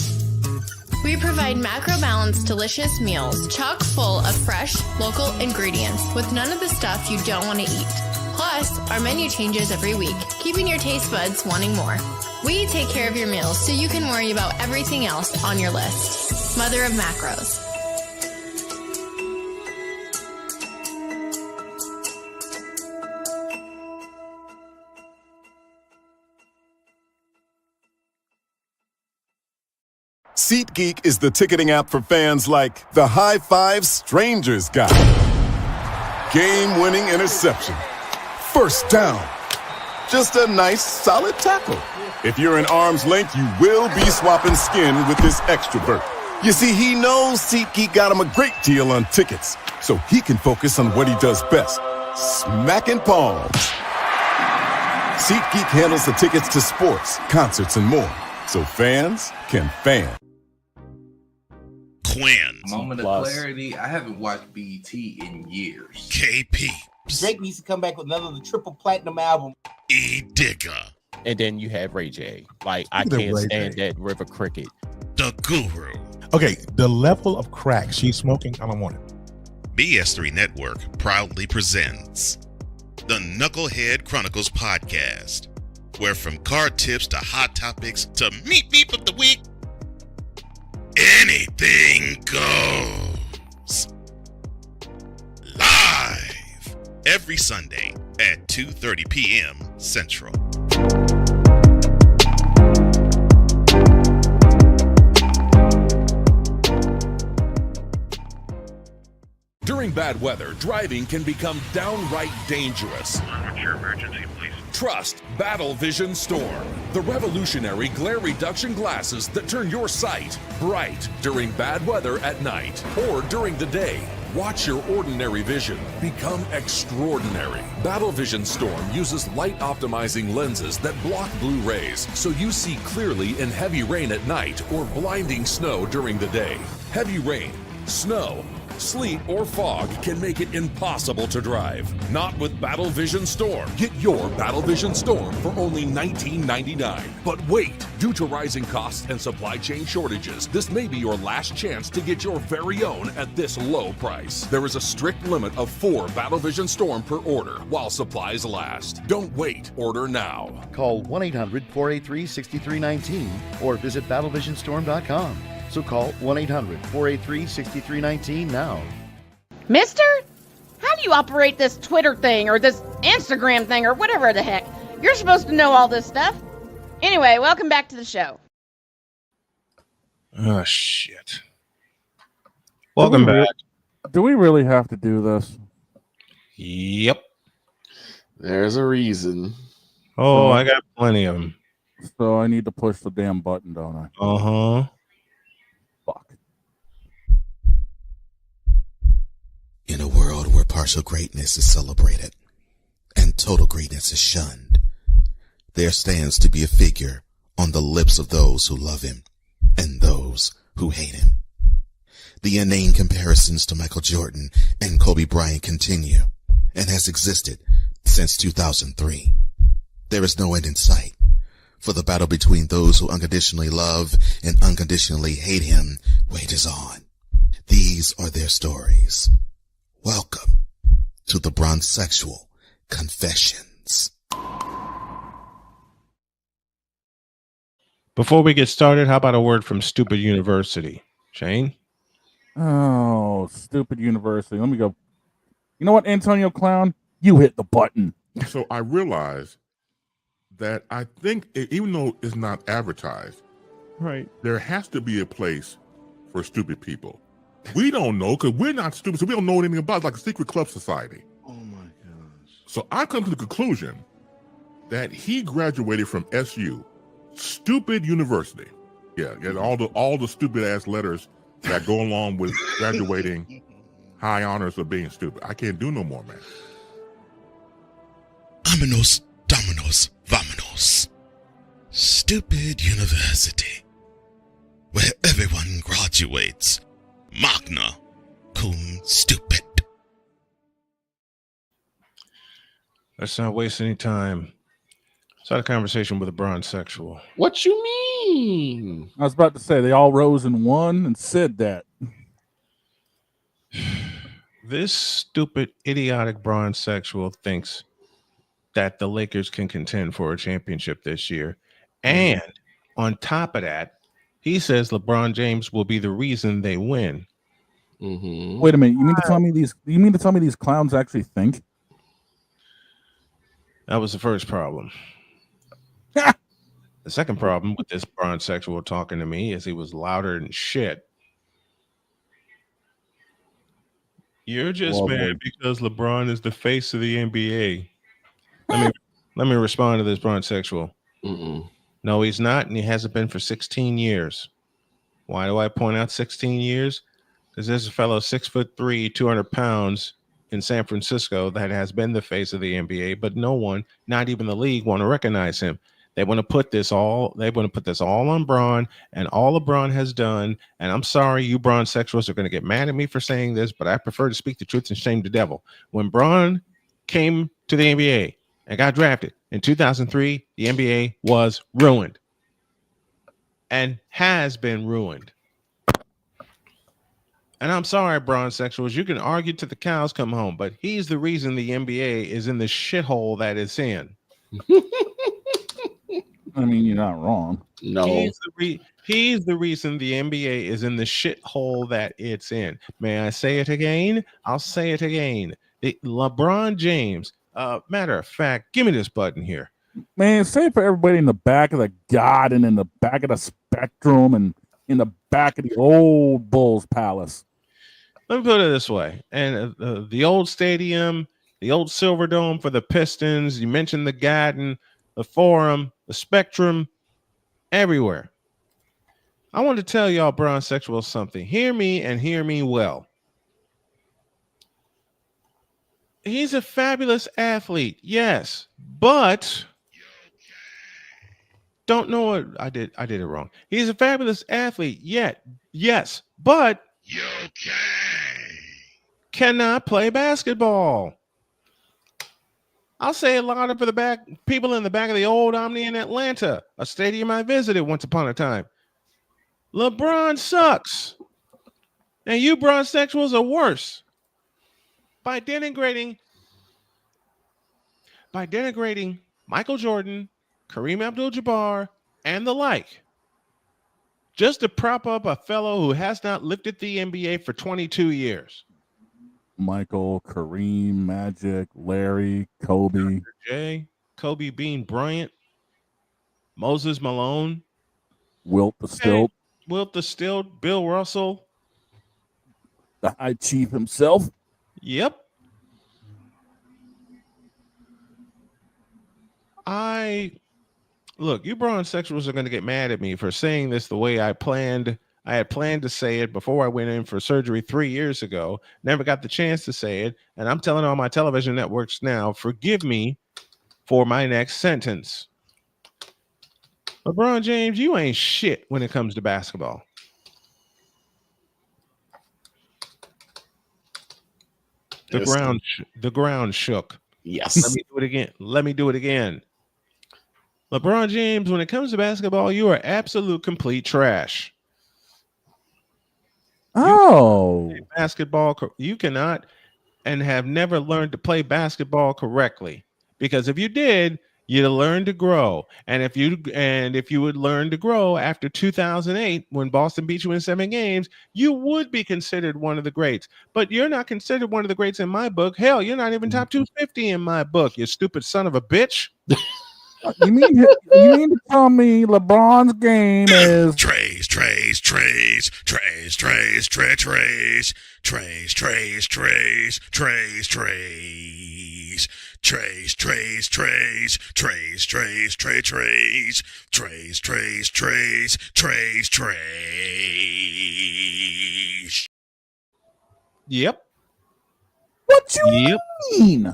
We provide macro-balanced, delicious meals chock full of fresh, local ingredients with none of the stuff you don't want to eat. Plus, our menu changes every week, keeping your taste buds wanting more. We take care of your meals so you can worry about everything else on your list. Mother of Macros. SeatGeek is the ticketing app for fans like the High Five Strangers guy. Game-winning interception. First down. Just a nice, solid tackle. If you're in arm's length, you will be swapping skin with this extrovert. You see, he knows SeatGeek got him a great deal on tickets, so he can focus on what he does best, smacking palms. SeatGeek handles the tickets to sports, concerts, and more, so fans can fan. Quinn. Moment of clarity. I haven't watched BET in years. KP. Drake needs to come back with another triple platinum album. E Digger. And then you have Ray J. Like, I can't stand that River Cricket. The Guru. Okay, the level of crack she's smoking, I don't want it. BS3 Network proudly presents the Knucklehead Chronicles podcast, where from card tips to hot topics to meat beef of the week, anything goes. Live every Sunday at 2:30 p.m. Central. During bad weather, driving can become downright dangerous. What's your emergency, please? Trust Battle Vision Storm, the revolutionary glare reduction glasses that turn your sight bright during bad weather at night or during the day. Watch your ordinary vision become extraordinary. Battle Vision Storm uses light optimizing lenses that block blue rays so you see clearly in heavy rain at night or blinding snow during the day. Heavy rain, snow, sleet, or fog can make it impossible to drive. Not with Battle Vision Storm. Get your Battle Vision Storm for only $19.99. But wait, due to rising costs and supply chain shortages, this may be your last chance to get your very own at this low price. There is a strict limit of 4 Battle Vision Storm per order while supplies last. Don't wait, order now. Call 1-800-483-6319 or visit battlevisionstorm.com. So call 1-800-483-6319 now. Mister? How do you operate this Twitter thing or this Instagram thing or whatever the heck? You're supposed to know all this stuff. Anyway, welcome back to the show. Oh, shit. Welcome back. Do we really have to do this? Yep. There's a reason. Oh, I got plenty of them. So I need to push the damn button, don't I? Uh-huh. In a world where partial greatness is celebrated and total greatness is shunned, there stands to be a figure on the lips of those who love him and those who hate him. The inane comparisons to Michael Jordan and Kobe Bryant continue and has existed since 2003. There is no end in sight, for the battle between those who unconditionally love and unconditionally hate him wages on. These are their stories. Welcome to the Bronzexual Confessions. Before we get started, how about a word from Stupid University? Shane? Oh, Stupid University. Let me go. You know what, Antonio Clown? You hit the button. So I realized that I think, even though it's not advertised, right, there has to be a place for stupid people. We don't know because we're not stupid, so we don't know anything about it. It's like a secret club society. Oh my gosh. So I come to the conclusion that he graduated from SU, Stupid University. Yeah, all the stupid ass letters that go along with graduating high honors of being stupid. I can't do no more, man. Aminos, dominos, vamonos. Stupid University, where everyone graduates. Magna cum stupid. Let's not waste any time. Let's have a conversation with a bronzexual. What you mean? I was about to say, they all rose and won and said that. This stupid, idiotic bronzexual thinks that the Lakers can contend for a championship this year. And on top of that, he says LeBron James will be the reason they win. Mm-hmm. Wait a minute. You mean to tell me these clowns actually think? That was the first problem. The second problem with this bronzexual talking to me is he was louder than shit. You're just mad because LeBron is the face of the NBA. Let me respond to this bronzexual. Mm-mm. No, he's not, and he hasn't been for 16 years. Why do I point out 16 years? Because there's a fellow 6'3", 200 pounds in San Francisco that has been the face of the NBA, but no one, not even the league, want to recognize him. They want to put this all on Bron, and all LeBron has done. And I'm sorry, you Bron sexuals are going to get mad at me for saying this, but I prefer to speak the truth and shame the devil. When Bron came to the NBA and got drafted in 2003, the NBA was ruined and has been ruined. And I'm sorry, Bron sexuals, you can argue till the cows come home, but he's the reason the NBA is in the shithole that it's in. I mean, you're not wrong. No. He's the reason the NBA is in the shithole that it's in. May I say it again? I'll say it again. LeBron James, matter of fact, give me this button here. Man, say for everybody in the back of the Garden, in the back of the Spectrum, and in the back of the old Bulls Palace. Let me put it this way. And the old stadium, the old Silver Dome for the Pistons, you mentioned the Garden, the Forum, the Spectrum, everywhere. I want to tell y'all, Bron sexual, something. Hear me and hear me well. He's a fabulous athlete, yes, but don't know what I did. I did it wrong. He's a fabulous athlete, yes, but cannot play basketball. I'll say a lot of the people in the back of the old Omni in Atlanta, a stadium I visited once upon a time. LeBron sucks. And you Bron sexuals are worse. By denigrating Michael Jordan, Kareem Abdul-Jabbar, and the like, just to prop up a fellow who has not lifted the NBA for 22 years. Michael, Kareem, Magic, Larry, Kobe. J, Kobe Bean Bryant, Moses Malone, Wilt the Stilt. Wilt the Stilt, Bill Russell. The High Chief himself. Yep. Look, you Bron sexuals are going to get mad at me for saying this the way I planned. I had planned to say it before I went in for surgery 3 years ago. Never got the chance to say it. And I'm telling all my television networks now, forgive me for my next sentence. LeBron James, you ain't shit when it comes to basketball. The ground shook. Yes. Let me do it again. LeBron James, when it comes to basketball, you are absolute complete trash. Oh. You cannot and have never learned to play basketball correctly. Because if you did, you'd learn to grow. And if you would learn to grow after 2008, when Boston beat you in 7 games, you would be considered one of the greats. But you're not considered one of the greats in my book. Hell, you're not even top 250 in my book, you stupid son of a bitch. You mean to tell me LeBron's game is trays, Yep. What you mean?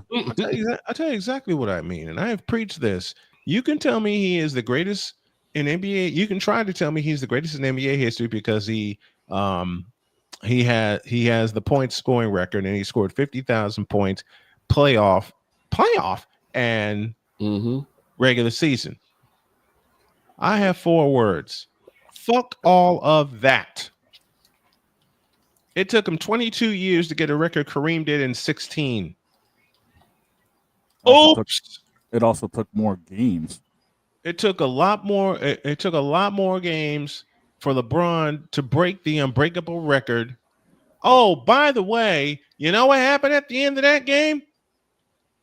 I tell you exactly what I mean, and I have preached this. You can tell me he is the greatest in NBA. You can try to tell me he's the greatest in NBA history because he has the point scoring record and he scored 50,000 points playoff and regular season. I have 4 words. Fuck all of that. It took him 22 years to get a record Kareem did in 16. It also took more games. It took a lot more. It took a lot more games for LeBron to break the unbreakable record. Oh, by the way, you know what happened at the end of that game?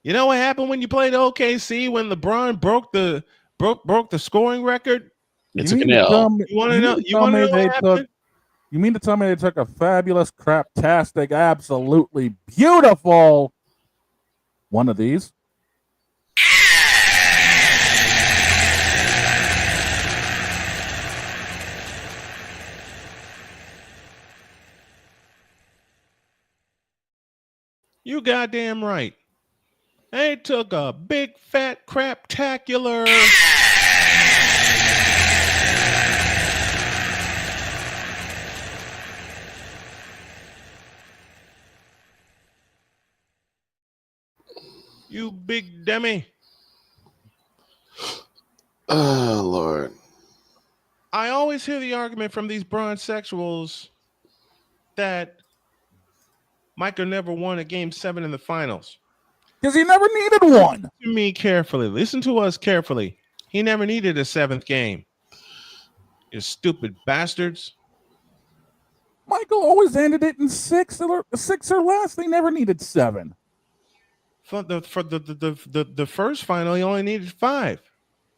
You know what happened when you played OKC when LeBron broke the scoring record? It took an L. You want to know? You want to know what happened? You mean to tell me they took a fabulous, craptastic, absolutely beautiful one of these? You goddamn right. They took a big fat craptacular. You big dummy. Oh, Lord. I always hear the argument from these bronze sexuals that Michael never won a game 7 in the finals. Because he never needed one. Listen to me carefully. Listen to us carefully. He never needed a 7th game. You stupid bastards. Michael always ended it in 6 or less. They never needed 7. For the first final, he only needed 5.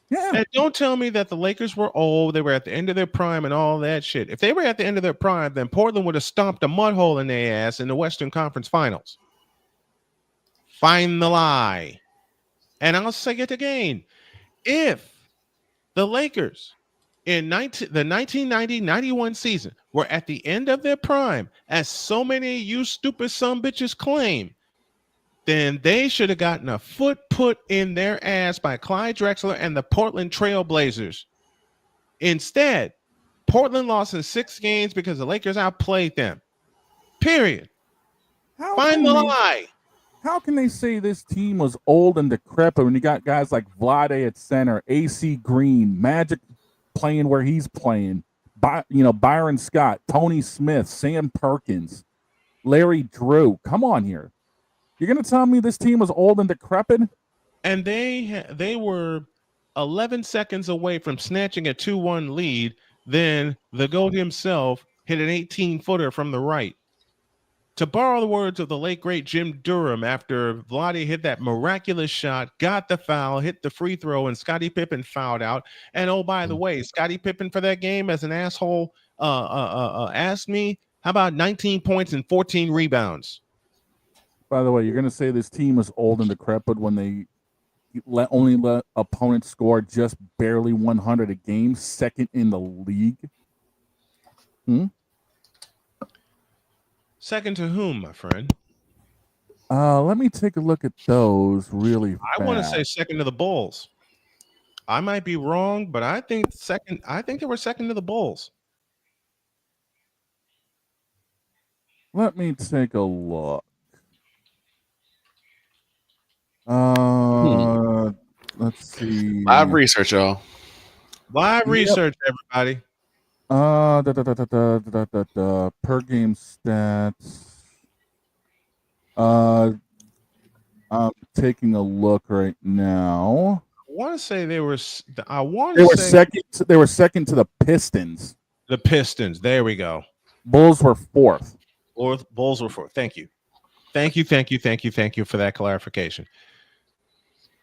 Yeah. And don't tell me that the Lakers were old, they were at the end of their prime and all that shit. If they were at the end of their prime, then Portland would have stomped a mud hole in their ass in the Western Conference Finals. Find the lie. And I'll say it again. If the Lakers in the 1990-91 season were at the end of their prime, as so many of you stupid sumbitches claim, then they should have gotten a foot put in their ass by Clyde Drexler and the Portland Trail Blazers. Instead, Portland lost in 6 games because the Lakers outplayed them. Period. Find the lie. How can they say this team was old and decrepit when you got guys like Vlade at center, AC Green, Magic playing where he's playing, Byron Scott, Tony Smith, Sam Perkins, Larry Drew? Come on here. You're going to tell me this team was old and decrepit? And they were 11 seconds away from snatching a 2-1 lead. Then the GOAT himself hit an 18-footer from the right. To borrow the words of the late, great Jim Durham, after Vlade hit that miraculous shot, got the foul, hit the free throw, and Scottie Pippen fouled out. And oh, by the way, Scottie Pippen for that game, as an asshole, asked me, how about 19 points and 14 rebounds? By the way, you're going to say this team is old and decrepit when they only let opponents score just barely 100 a game, second in the league? Second to whom, my friend? Let me take a look at those really fast. I want to say second to the Bulls. I might be wrong, but I think they were second to the Bulls. Let me take a look. Let's see. Live research, y'all. Live research, everybody. Per game stats. I'm taking a look right now. I want to say they were. Second. They were second to the Pistons. The Pistons. There we go. Bulls were 4th. Bulls were 4th. Thank you for that clarification.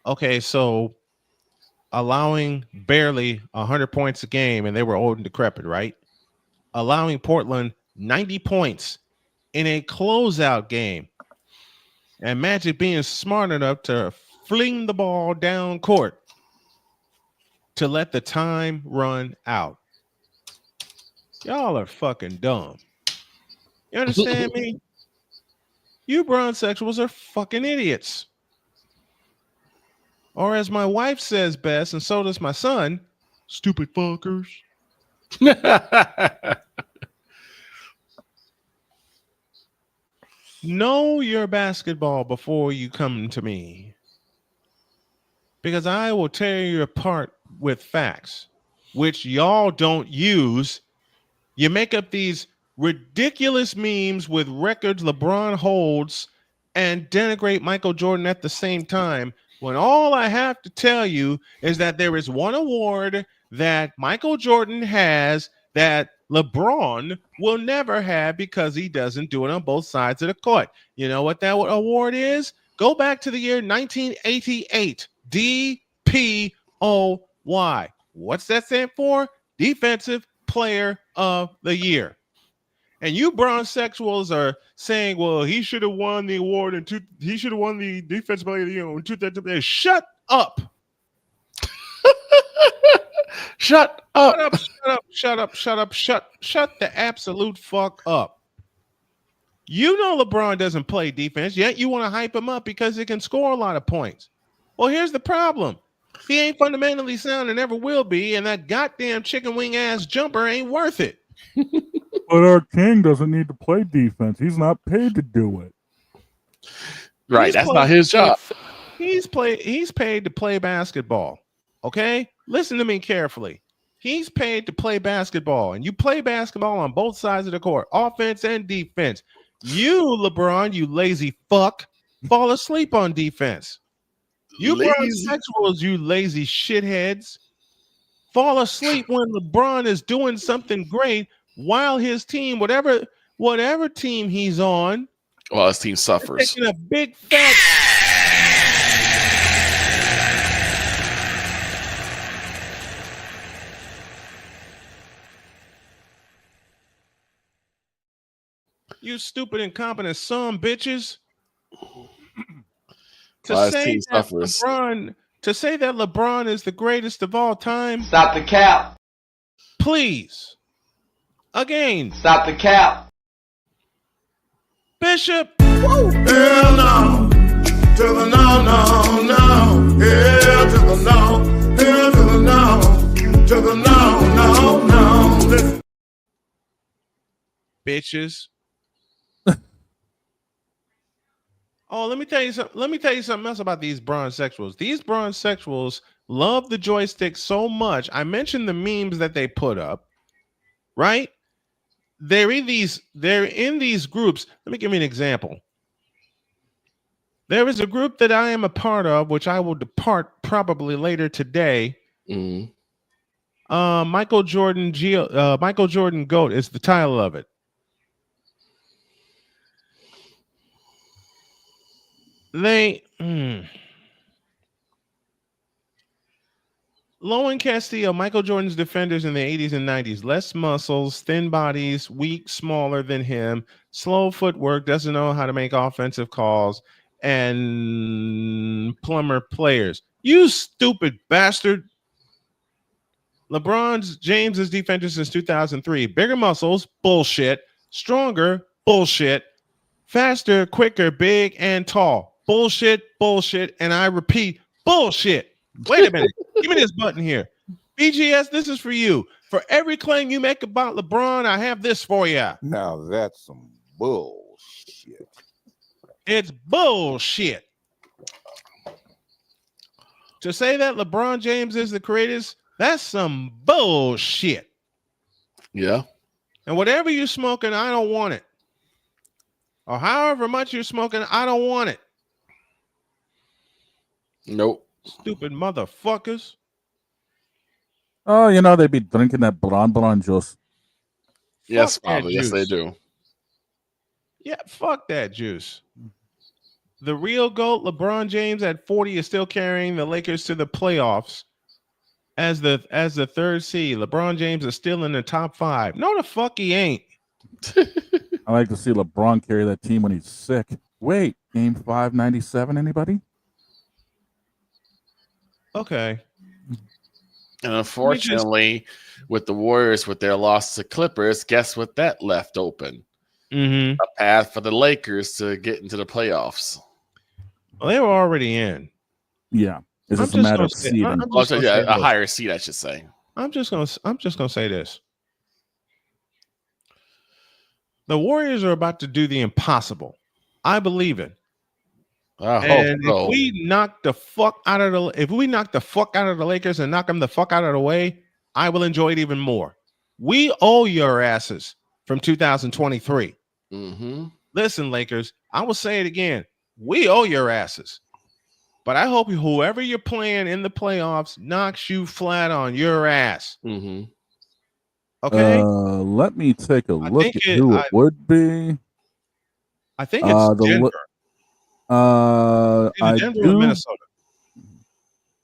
Okay, so allowing barely 100 points a game, and they were old and decrepit, right? Allowing Portland 90 points in a closeout game, and Magic being smart enough to fling the ball down court to let the time run out. Y'all are fucking dumb. You understand me? You bronze sexuals are fucking idiots. Or as my wife says best, and so does my son, stupid fuckers. Know your basketball before you come to me, because I will tear you apart with facts, which y'all don't use. You make up these ridiculous memes with records LeBron holds and denigrate Michael Jordan at the same time, when all I have to tell you is that there is one award that Michael Jordan has that LeBron will never have because he doesn't do it on both sides of the court. You know what that award is? Go back to the year 1988. DPOY. What's that stand for? Defensive Player of the Year. And you bronze sexuals are saying, well, he should have won the award he should have won the Defensive Player of the Year in 2000. Shut up. Shut up. Shut the absolute fuck up. You know LeBron doesn't play defense, yet you want to hype him up because he can score a lot of points. Well, here's the problem. He ain't fundamentally sound and never will be, and that goddamn chicken wing ass jumper ain't worth it. But our king doesn't need to play defense. He's not paid to do it. Right, that's not his job. He's paid to play basketball. Okay? Listen to me carefully. He's paid to play basketball, and you play basketball on both sides of the court, offense and defense. You, LeBron, you lazy fuck, fall asleep on defense. You sexuals, you lazy shitheads, fall asleep when LeBron is doing something great while his team, whatever team he's on, well, his team suffers. Taking a big fat. You stupid, incompetent son bitches. To say that LeBron is the greatest of all time. Stop the cap. Please. Again. Stop the cap. Bishop. Hell no. To the no, no, no. Hell to the no. Hell to the no. To the no, no, no. Bitches. Oh, let me tell you something else about these bronzexuals. These bronzexuals love the joystick so much. I mentioned the memes that they put up, right? They're in these groups. Let me give you an example. There is a group that I am a part of, which I will depart probably later today. Michael Jordan GOAT is the title of it. Lowen Castillo, Michael Jordan's defenders in the 80s and 90s. Less muscles, thin bodies, weak, smaller than him, slow footwork, doesn't know how to make offensive calls, and plumber players. You stupid bastard. LeBron James's defenders since 2003. Bigger muscles, bullshit. Stronger, bullshit. Faster, quicker, big, and tall. Bullshit, bullshit, and I repeat, bullshit. Wait a minute. Give me this button here. BGS, this is for you. For every claim you make about LeBron, I have this for you. Now that's some bullshit. It's bullshit. To say that LeBron James is the greatest, that's some bullshit. Yeah. And whatever you're smoking, I don't want it. Or however much you're smoking, I don't want it. Nope. Stupid motherfuckers. Oh, they be drinking that blonde juice. Yes, Fuck that probably. Yes, they do. Yeah, fuck that juice. The real GOAT, LeBron James, at 40 is still carrying the Lakers to the playoffs as the third seed. LeBron James is still in the top 5. No, the fuck he ain't. I like to see LeBron carry that team when he's sick. Wait, game 597, anybody? Okay. And unfortunately, with the Warriors, with their loss to Clippers, guess what that left open? A path for the Lakers to get into the playoffs. Well, they were already in. Yeah. It's just a matter of seeding. A higher seed, I should say. I'm just gonna say this. The Warriors are about to do the impossible. I believe it. If we knock the fuck out of the Lakers and knock them the fuck out of the way, I will enjoy it even more. We owe your asses from 2023. Listen, Lakers, I will say it again. We owe your asses. But I hope whoever you're playing in the playoffs knocks you flat on your ass. Okay? Let me take a look at who it would be. I think it's Denver. Denver or Minnesota.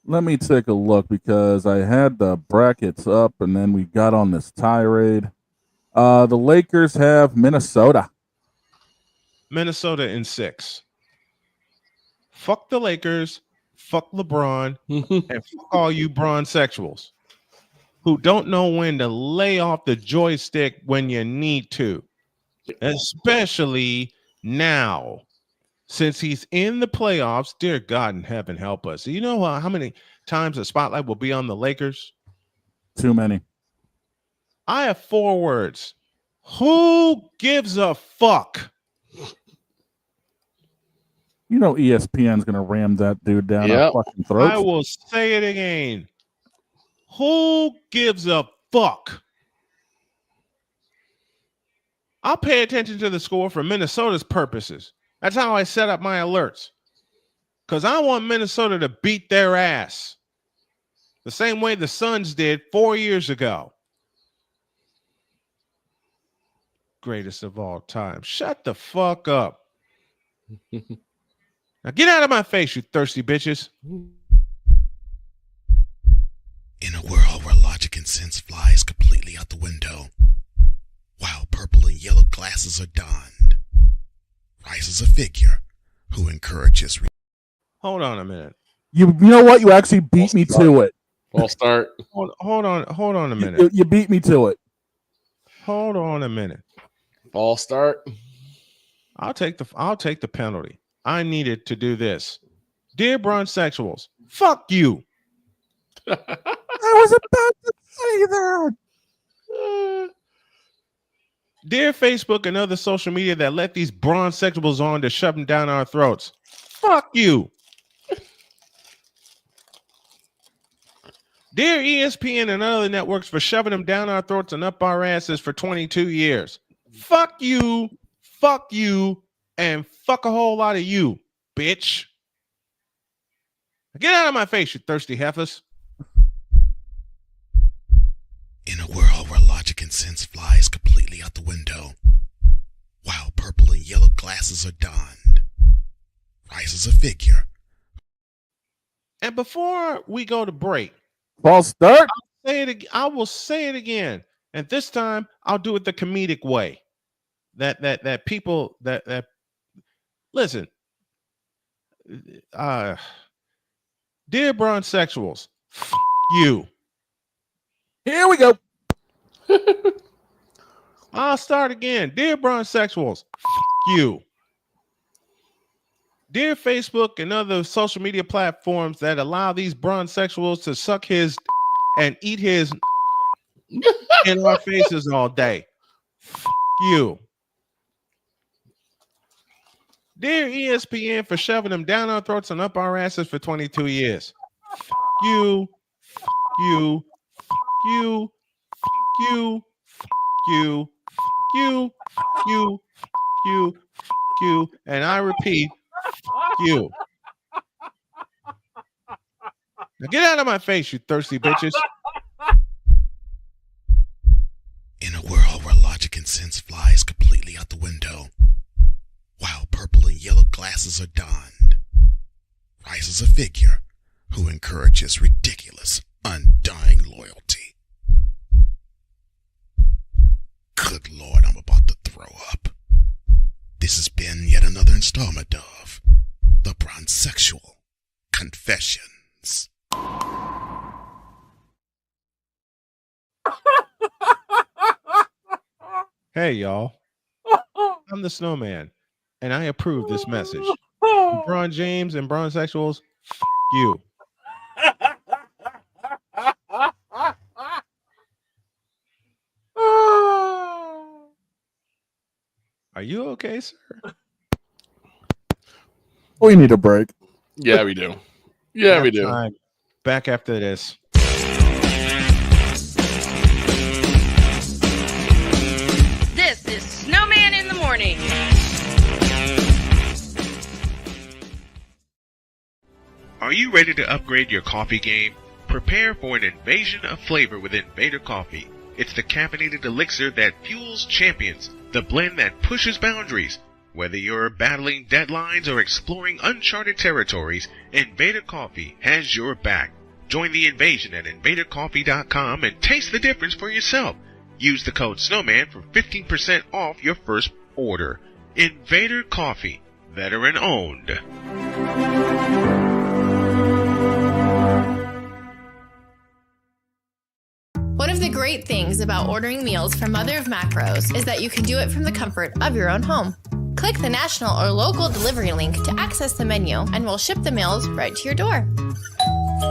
Let me take a look because I had the brackets up and then we got on this tirade. The Lakers have Minnesota. Minnesota in 6. Fuck the Lakers, fuck LeBron, and fuck all you bronzexuals who don't know when to lay off the joystick when you need to. especially now. Since he's in the playoffs, dear God in heaven, help us. Do you know how many times the spotlight will be on the Lakers? Too many. I have 4 words. Who gives a fuck? You know ESPN's going to ram that dude down our fucking throats. I will say it again. Who gives a fuck? I'll pay attention to the score for Minnesota's purposes. That's how I set up my alerts. Because I want Minnesota to beat their ass. The same way the Suns did 4 years ago. Greatest of all time. Shut the fuck up. Now get out of my face, you thirsty bitches. In a world where logic and sense flies completely out the window, while purple and yellow glasses are donned, rises a figure who encourages. Hold on a minute. You know what? You actually beat me to it. False start. Hold on a minute. You beat me to it. Hold on a minute. False start. I'll take the penalty. I needed to do this. Dear Bronsexuals, fuck you. I was about to say that. Dear Facebook and other social media that let these Bronsexuals on to shove them down our throats, fuck you. Dear ESPN and other networks for shoving them down our throats and up our asses for 22 years. Fuck you, and fuck a whole lot of you, bitch. Get out of my face, you thirsty heifers. In a world where logic and sense flies completely out the window, while purple and yellow glasses are donned, rises a figure. And before we go to break, false start. I will say it again, and this time I'll do it the comedic way. That people that listen. Dear Bronsexuals, fuck you. Here we go. I'll start again. Dear Bronsexuals, fuck you. Dear Facebook and other social media platforms that allow these Bronsexuals to suck his and eat his in our faces all day, fuck you. Dear ESPN for shoving them down our throats and up our asses for 22 years. Fuck you. Fuck you. Fuck you. Fuck you. Fuck you. Fuck you. Fuck you. Fuck you. Fuck you. And I repeat, fuck you. Now get out of my face, you thirsty bitches. In a world where logic and sense flies completely out the window, while purple and yellow glasses are donned, rises a figure who encourages ridiculous, undying loyalty. Good Lord, I'm about to throw up. This has been yet another installment of The Bronsexual Confessions. Hey, y'all. I'm the Snowman, and I approve this message. LeBron James and Bronsexuals, fuck you. Are you okay, sir? We need a break. Yeah, we do. Yeah, we do. Time. Back after this. This is Snowman in the Morning. Are you ready to upgrade your coffee game? Prepare for an invasion of flavor with Invader Coffee. It's the caffeinated elixir that fuels champions, the blend that pushes boundaries. Whether you're battling deadlines or exploring uncharted territories, Invader Coffee has your back. Join the invasion at invadercoffee.com and taste the difference for yourself. Use the code SNOWMAN for 15% off your first order. Invader Coffee, veteran owned. One of the great things about ordering meals from Mother of Macros is that you can do it from the comfort of your own home. Click the national or local delivery link to access the menu, and we'll ship the meals right to your door.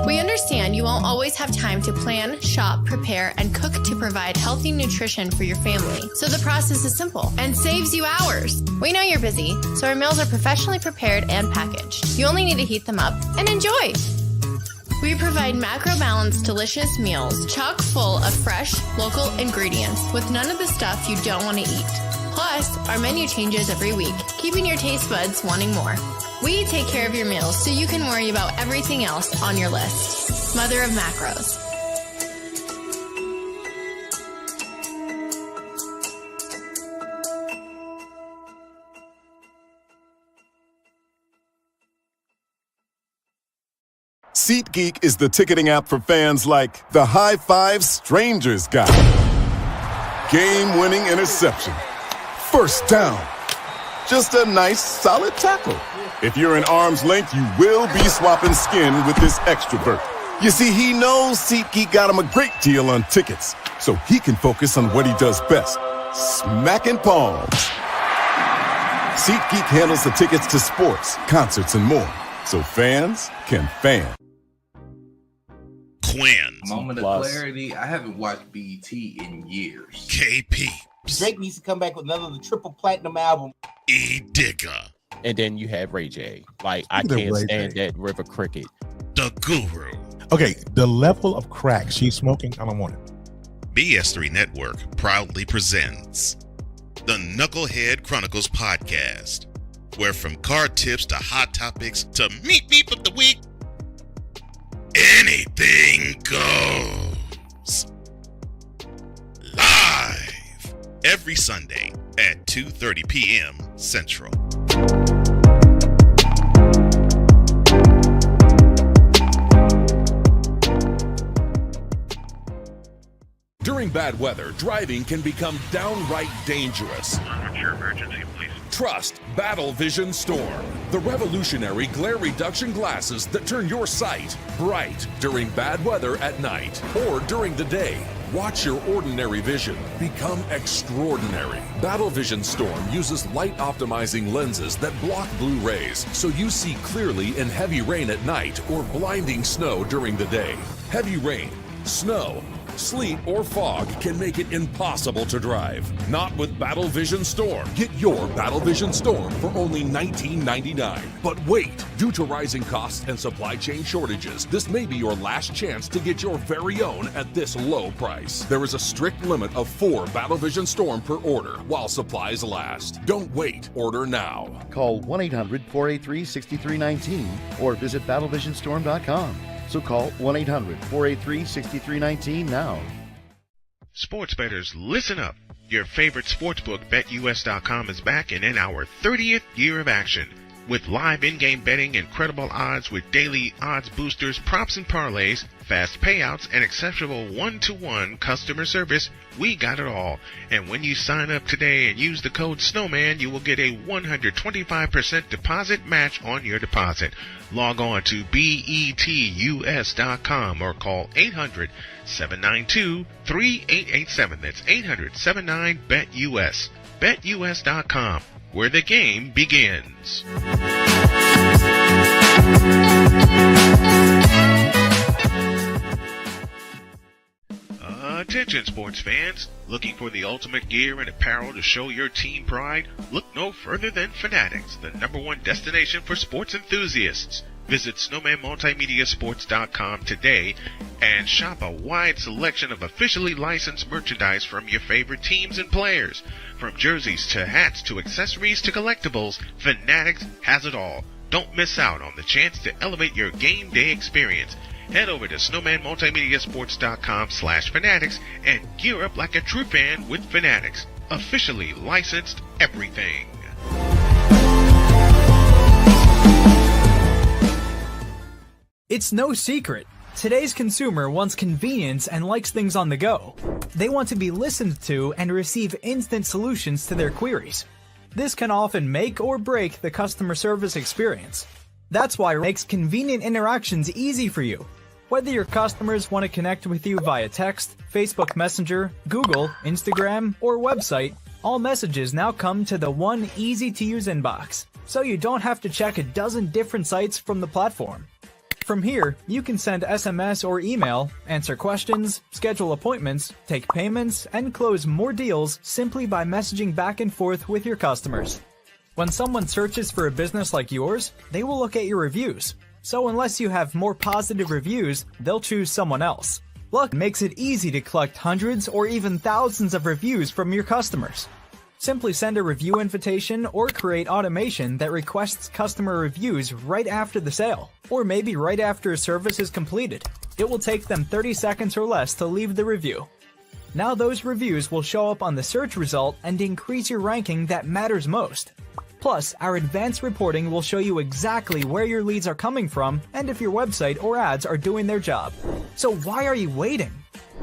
We understand you won't always have time to plan, shop, prepare, and cook to provide healthy nutrition for your family, so the process is simple and saves you hours. We know you're busy, so our meals are professionally prepared and packaged. You only need to heat them up and enjoy. We provide macro-balanced, delicious meals chock full of fresh, local ingredients with none of the stuff you don't want to eat. Plus, our menu changes every week, keeping your taste buds wanting more. We take care of your meals so you can worry about everything else on your list. Mother of Macros. SeatGeek is the ticketing app for fans like the High Five Strangers guy. Game-winning interception. First down. Just a nice, solid tackle. If you're in arm's length, you will be swapping skin with this extrovert. You see, he knows SeatGeek got him a great deal on tickets, so he can focus on what he does best, smacking palms. SeatGeek handles the tickets to sports, concerts, and more, so fans can fan. Quinn. Moment of clarity. I haven't watched BT in years. KP. Drake needs to come back with another triple platinum album. E Digger. And then you have Ray J. Like, I can't stand that river cricket. The Guru. Okay, the level of crack she's smoking, I don't want it. BS3 Network proudly presents the Knucklehead Chronicles podcast, where from card tips to hot topics to meet me of the week, anything goes. Live every Sunday at 2:30 p.m. Central. During bad weather, driving can become downright dangerous. What's your emergency, please? Trust Battle Vision Storm, the revolutionary glare reduction glasses that turn your sight bright during bad weather at night or during the day. Watch your ordinary vision become extraordinary. Battle Vision Storm uses light-optimizing lenses that block blue rays, so you see clearly in heavy rain at night or blinding snow during the day. Heavy rain, snow, sleet, or fog can make it impossible to drive. Not with Battle Vision Storm. Get your Battle Vision Storm for only $19.99. But wait, due to rising costs and supply chain shortages, this may be your last chance to get your very own at this low price. There is a strict limit of 4 Battle Vision Storm per order while supplies last. Don't wait, order now. Call 1-800-483-6319 or visit battlevisionstorm.com. So call 1-800-483-6319 now. Sports bettors, listen up. Your favorite sportsbook, BetUS.com, is back and in our 30th year of action. With live in-game betting, incredible odds with daily odds boosters, props and parlays, fast payouts, and exceptional one-to-one customer service, we got it all. And when you sign up today and use the code Snowman, you will get a 125% deposit match on your deposit. Log on to betus.com or call 800-792-3887. That's 800-79-BET-US. BetUS.com, where the game begins. Attention sports fans, looking for the ultimate gear and apparel to show your team pride? Look no further than Fanatics, the #1 destination for sports enthusiasts. Visit snowmanmultimediasports.com today and shop a wide selection of officially licensed merchandise from your favorite teams and players. From jerseys to hats to accessories to collectibles, Fanatics has it all. Don't miss out on the chance to elevate your game day experience. Head over to snowmanmultimediasports.com/fanatics and gear up like a true fan with Fanatics. Officially licensed everything. It's no secret. Today's consumer wants convenience and likes things on the go. They want to be listened to and receive instant solutions to their queries. This can often make or break the customer service experience. That's why it makes convenient interactions easy for you. Whether your customers want to connect with you via text, Facebook Messenger, Google, Instagram, or website, all messages now come to the one easy-to-use inbox, so you don't have to check a dozen different sites from the platform. From here, you can send SMS or email, answer questions, schedule appointments, take payments, and close more deals simply by messaging back and forth with your customers. When someone searches for a business like yours, they will look at your reviews. So unless you have more positive reviews, they'll choose someone else. Luck makes it easy to collect hundreds or even thousands of reviews from your customers. Simply send a review invitation or create automation that requests customer reviews right after the sale, or maybe right after a service is completed. It will take them 30 seconds or less to leave the review. Now those reviews will show up on the search result and increase your ranking that matters most. Plus, our advanced reporting will show you exactly where your leads are coming from and if your website or ads are doing their job. So why are you waiting?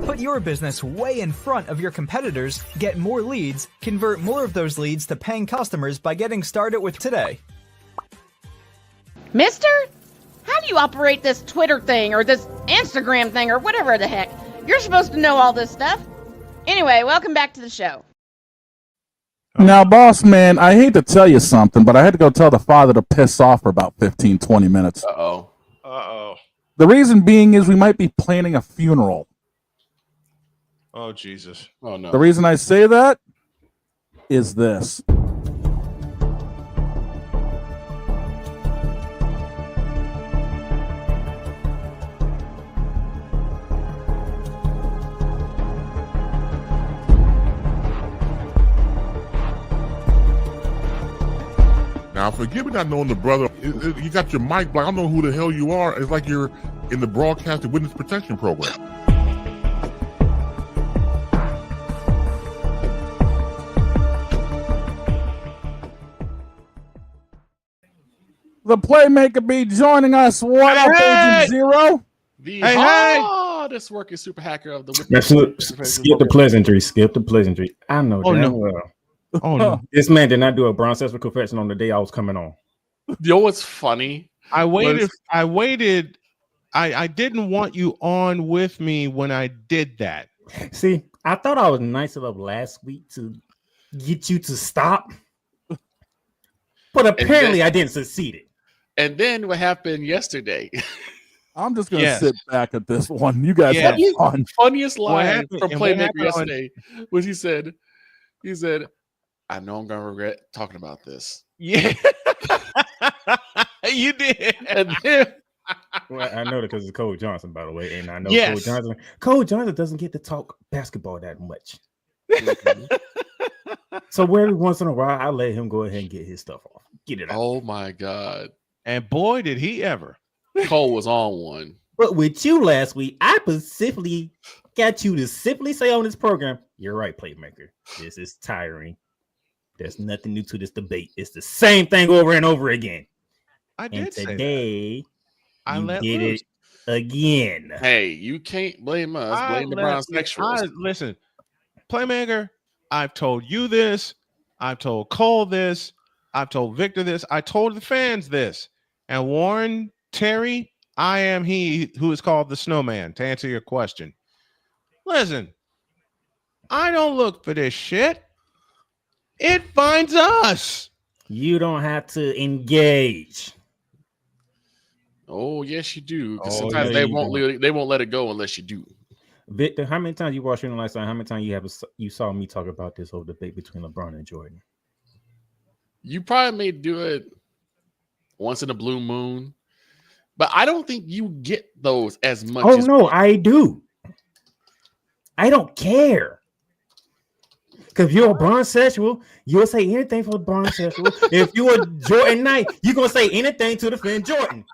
Put your business way in front of your competitors, get more leads, convert more of those leads to paying customers by getting started with today. Mister? How do you operate this Twitter thing or this Instagram thing or whatever the heck? You're supposed to know all this stuff. Anyway, welcome back to the show. Now, boss man, I hate to tell you something, but I had to go tell the father to piss off for about 15, 20 minutes. Uh-oh. The reason being is we might be planning a funeral. Oh, Jesus. Oh, no. The reason I say that is this. Now, forgive me not knowing the brother. You got your mic blocked. I don't know who the hell you are. It's like you're in the broadcasting witness protection program. The Playmaker be joining us. What up, Agent Zero? The Hey, hardest working super hacker of the Skip the pleasantry. Skip the pleasantry. I know Oh, damn no. well. Oh, no. This man did not do a bronze sexual confession on the day I was coming on. You know what's funny? I waited. I didn't want you on with me when I did that. See, I thought I was nice enough last week to get you to stop, but apparently I didn't succeed. And then what happened yesterday? I'm just going to sit back at this one. You guys have fun. Funniest What line happened- from and what Playmaker happened on- yesterday was he said, I know I'm gonna regret talking about this. Yeah. You did. And then Well, I know that because it's Cole Johnson, by the way, and I know Yes. Cole Johnson doesn't get to talk basketball that much. So every once in a while, I let him go ahead and get his stuff off. Get it out. Oh my God. And boy, did he ever. Cole was on one. But with you last week, I specifically got you to simply say on this program, you're right, Playmaker. This is tiring. There's nothing new to this debate. It's the same thing over and over again. I And did say that. today, I you let did loose. it again. Hey, you can't blame us. Blame the brownsexuals. Listen, Playmaker, I've told you this. I've told Cole this. I've told Victor this. I told the fans this. And Warren, Terry, I am he who is called the Snowman, to answer your question. Listen, I don't look for this shit. It finds us. You don't have to engage. Oh, yes, you do. Because Oh, sometimes yeah, they you won't do. they won't let it go unless you do. Victor, how many times you watched it last time? How many times you saw me talk about this whole debate between LeBron and Jordan? You probably may do it once in a blue moon, but I don't think you get those as much. Oh as no, I do. I don't care. Because if you're a bronsexual, you'll say anything for a bronsexual. If you're a Jordan Knight, you're gonna say anything to defend Jordan.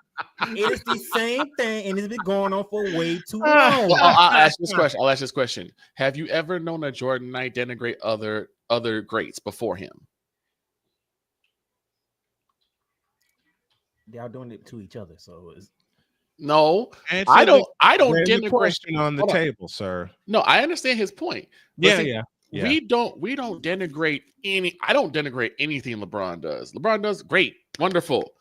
It is the same thing, and it's been going on for way too long. Well, I'll ask this question. I'll ask this question. Have you ever known a Jordan Knight denigrate other greats before him? Y'all doing it to each other, so it's No, Answer I don't. the- I don't there's a denigrate. question on the Hold table, sir. No, I understand his point. But Yeah, see, yeah. We don't denigrate any. I don't denigrate anything LeBron does. LeBron does great, wonderful.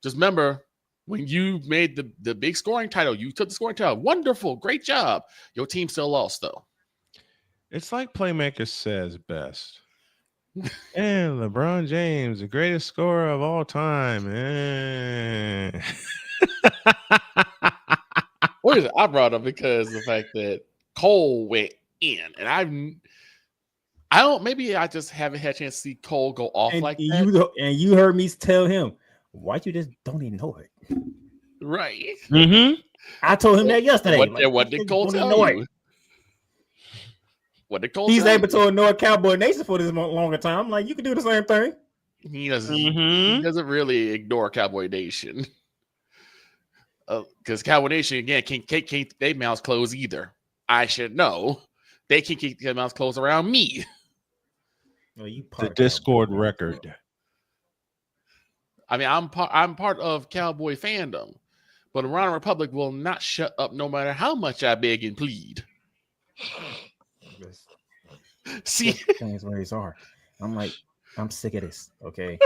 Just remember, When you made the big scoring title, you took the scoring title. Wonderful, great job. Your team still lost though. It's like Playmaker says best. And LeBron James, the greatest scorer of all time. What is it? I brought up because the fact that Cole went in, and I don't. Maybe I just haven't had a chance to see Cole go off And like that. you heard me tell him, why you just don't ignore it? Right. Mm-hmm. I told him that yesterday. What did Cole tell you? What did Cole He's tell able you? to ignore Cowboy Nation for this longer time. I'm like, you can do the same thing. He doesn't really ignore Cowboy Nation. Because Cowboy Nation, again, can't keep their mouths closed either. I should know. They can keep their mouths closed around me. No, you the Discord record. I mean, I'm part of Cowboy fandom, but Iran Republic will not shut up no matter how much I beg and plead. See, things where these are. I'm like, I'm sick of this. Okay.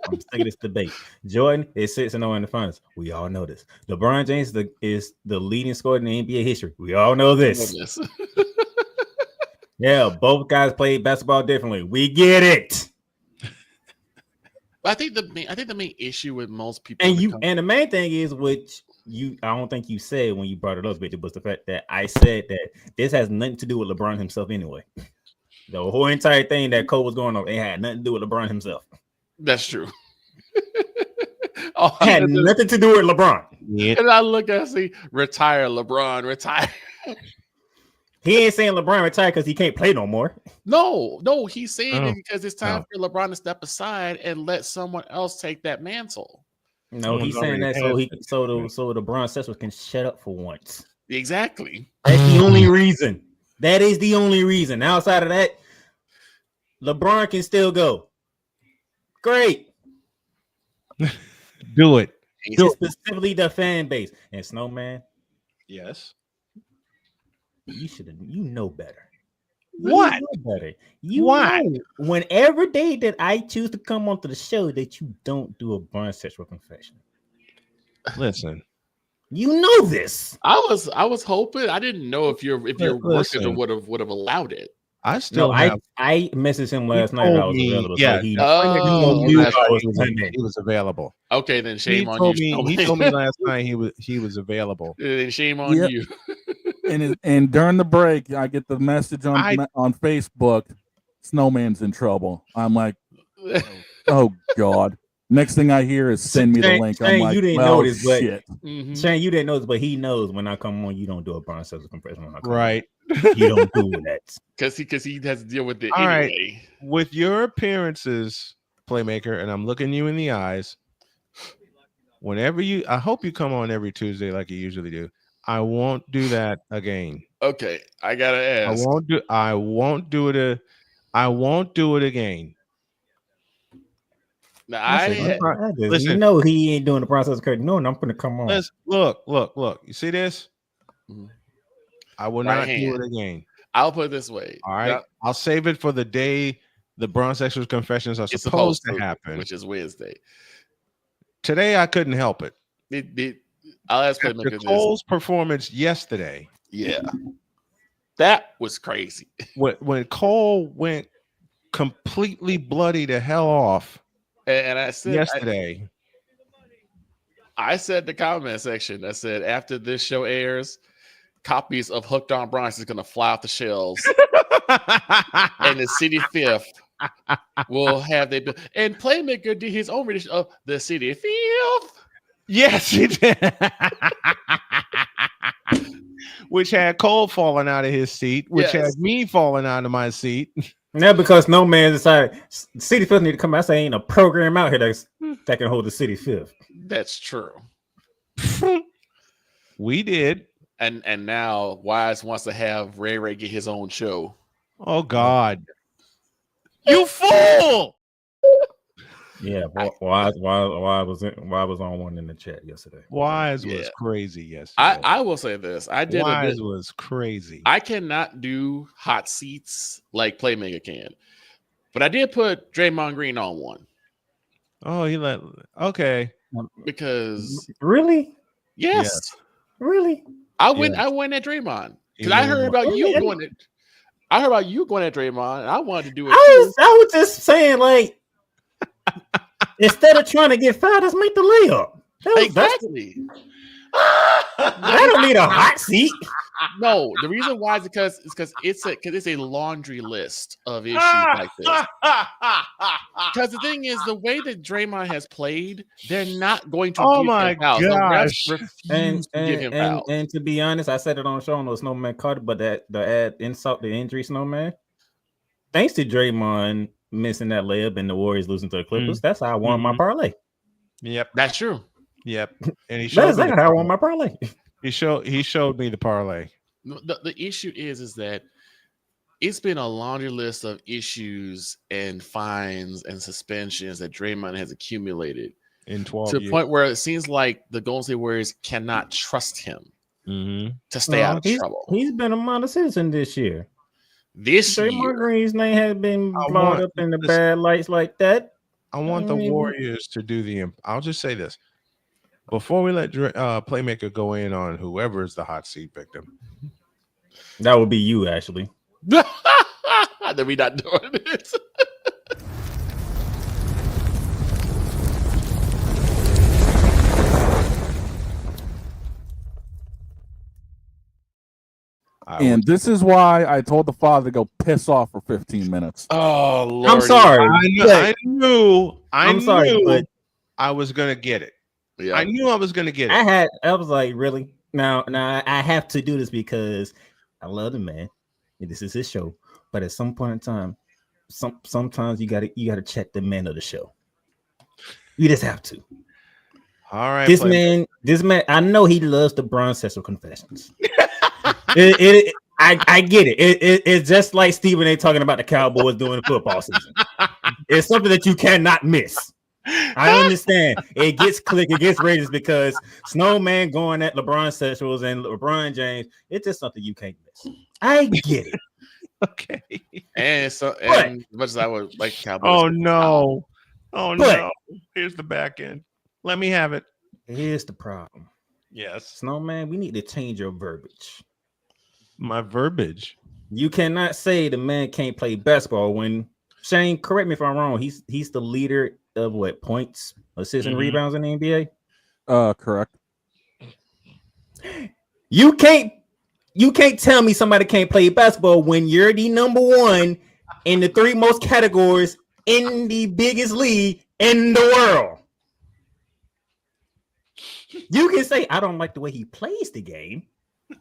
I'm sick of this debate. Jordan is 6-0 in the finals. We all know this. LeBron James is the leading scorer in the NBA history. We all know this. Yeah, both guys played basketball differently. We get it. I think the main issue with most people And the main thing is, which I don't think you said when you brought it up, Victor, was the fact that I said that this has nothing to do with LeBron himself anyway. The whole entire thing that Cole was going on, it had nothing to do with LeBron himself. That's true. It had nothing to do with LeBron. Yeah. And I look at see retire LeBron, retire. He ain't saying LeBron retire because he can't play no more. No, he's saying it because it's time for LeBron to step aside and let someone else take that mantle. No, he's saying that so the LeBron Sessions can shut up for once. Exactly. That's the only reason. That is the only reason. Outside of that, LeBron can still go. Great. Do it. It's specifically the fan base. And Snowman. Yes. You know better. What? You know better. You know whenever day that I choose to come onto the show that you don't do a burn sexual confession. Listen. You know this. I was hoping. I didn't know if your workers would have allowed it. I still I messaged him last night. I was available. Yeah, so he was available. Okay, then shame on you. He told me last night he was available. Then shame on you. And during the break, I get the message on Facebook, Snowman's in trouble. I'm like, oh God. Next thing I hear is send me the link. I'm like, you didn't well, notice, but shit. Shane, you didn't notice, but he knows when I come on, you don't do a burn sexual confession. When I come right. On. You don't do that. Because he has to deal with it All anyway. Right. With your appearances, Playmaker, and I'm looking you in the eyes. I hope you come on every Tuesday like you usually do. I won't do that again. Okay, I gotta ask. I won't do it again. Now listen, you know he ain't doing the process of curtain. No, I'm gonna come on. Look. You see this? I will not do it again. I'll put it this way. All right. Now, I'll save it for the day the Bronze Sexual Confessions are supposed to happen, which is Wednesday. Today I couldn't help it. I'll ask After Cole's performance yesterday. Yeah. That was crazy. When Cole went completely bloody to hell off. And I said yesterday. I said in the comment section, I said after this show airs, copies of Hooked on Bronx is gonna fly off the shelves. And the City Fifth will have and Playmaker did his own rendition of the City Fifth. Yes, he did. Which had Cole falling out of his seat, which had me falling out of my seat. Now because no man decided City Fifth need to come out. I say ain't a program out here that can hold the City Fifth. That's true. We did. And now Wise wants to have Ray get his own show. Oh God. You fool! Yeah, Wise was on one in the chat yesterday. Wise was crazy yesterday. I will say this. Wise was crazy. I cannot do hot seats like Playmaker can. But I did put Draymond Green on one. Oh, okay. because really, yes. Really, I went at Draymond because I heard about you going at. I heard about you going at Draymond, and I wanted to do it too. I was just saying, like, instead of trying to get fouled, let's make the layup. Exactly. I don't need a hot seat. No, the reason why is because it's a laundry list of issues like this. Because the thing is, the way that Draymond has played, they're not going to give him fouls. The refs refuse to give him fouls. And to be honest, I said it on the show on the Snowman caught it, but the insult, the injury Snowman. Thanks to Draymond missing that layup and the Warriors losing to the Clippers, that's how I won my parlay. Yep, that's true. Yep, and he showed that's exactly how I won my parlay. He showed me the parlay. The issue is that it's been a laundry list of issues and fines and suspensions that Draymond has accumulated in 12 to the point where it seems like the Golden State Warriors cannot trust him to stay out of trouble. He's been a model citizen this year. Draymond Green's name has been brought up in the bad lights like that. I want the Warriors to do I'll just say this. Before we let Playmaker go in on whoever is the hot seat victim. That would be you, actually. That we not doing it. And this is why I told the father to go piss off for 15 minutes. Oh, Lord. I'm sorry. I knew but I was going to get it. Yeah. I knew I was going to get it. I was like, really? Now I have to do this because I love the man. And this is his show. But at some point in time, sometimes you gotta check the man of the show. You just have to. All right. This man, I know he loves the Bron Sexual Confessions. I get it. It's just like Stephen A. talking about the Cowboys during the football season. It's something that you cannot miss. I understand. It gets it gets ratings because Snowman going at LeBron sexuals and LeBron James. It's just something you can't miss. I get it. Okay. And so, as much as I would like Cowboys. Oh no! No! Here's the back end. Let me have it. Here's the problem. Yes, Snowman, we need to change your verbiage. My verbiage. You cannot say the man can't play basketball when Shane. Correct me if I'm wrong. He's the leader of what points, assists, and rebounds in the NBA. Correct. You can't tell me somebody can't play basketball when you're the number one in the three most categories in the biggest league in the world. You can say I don't like the way he plays the game,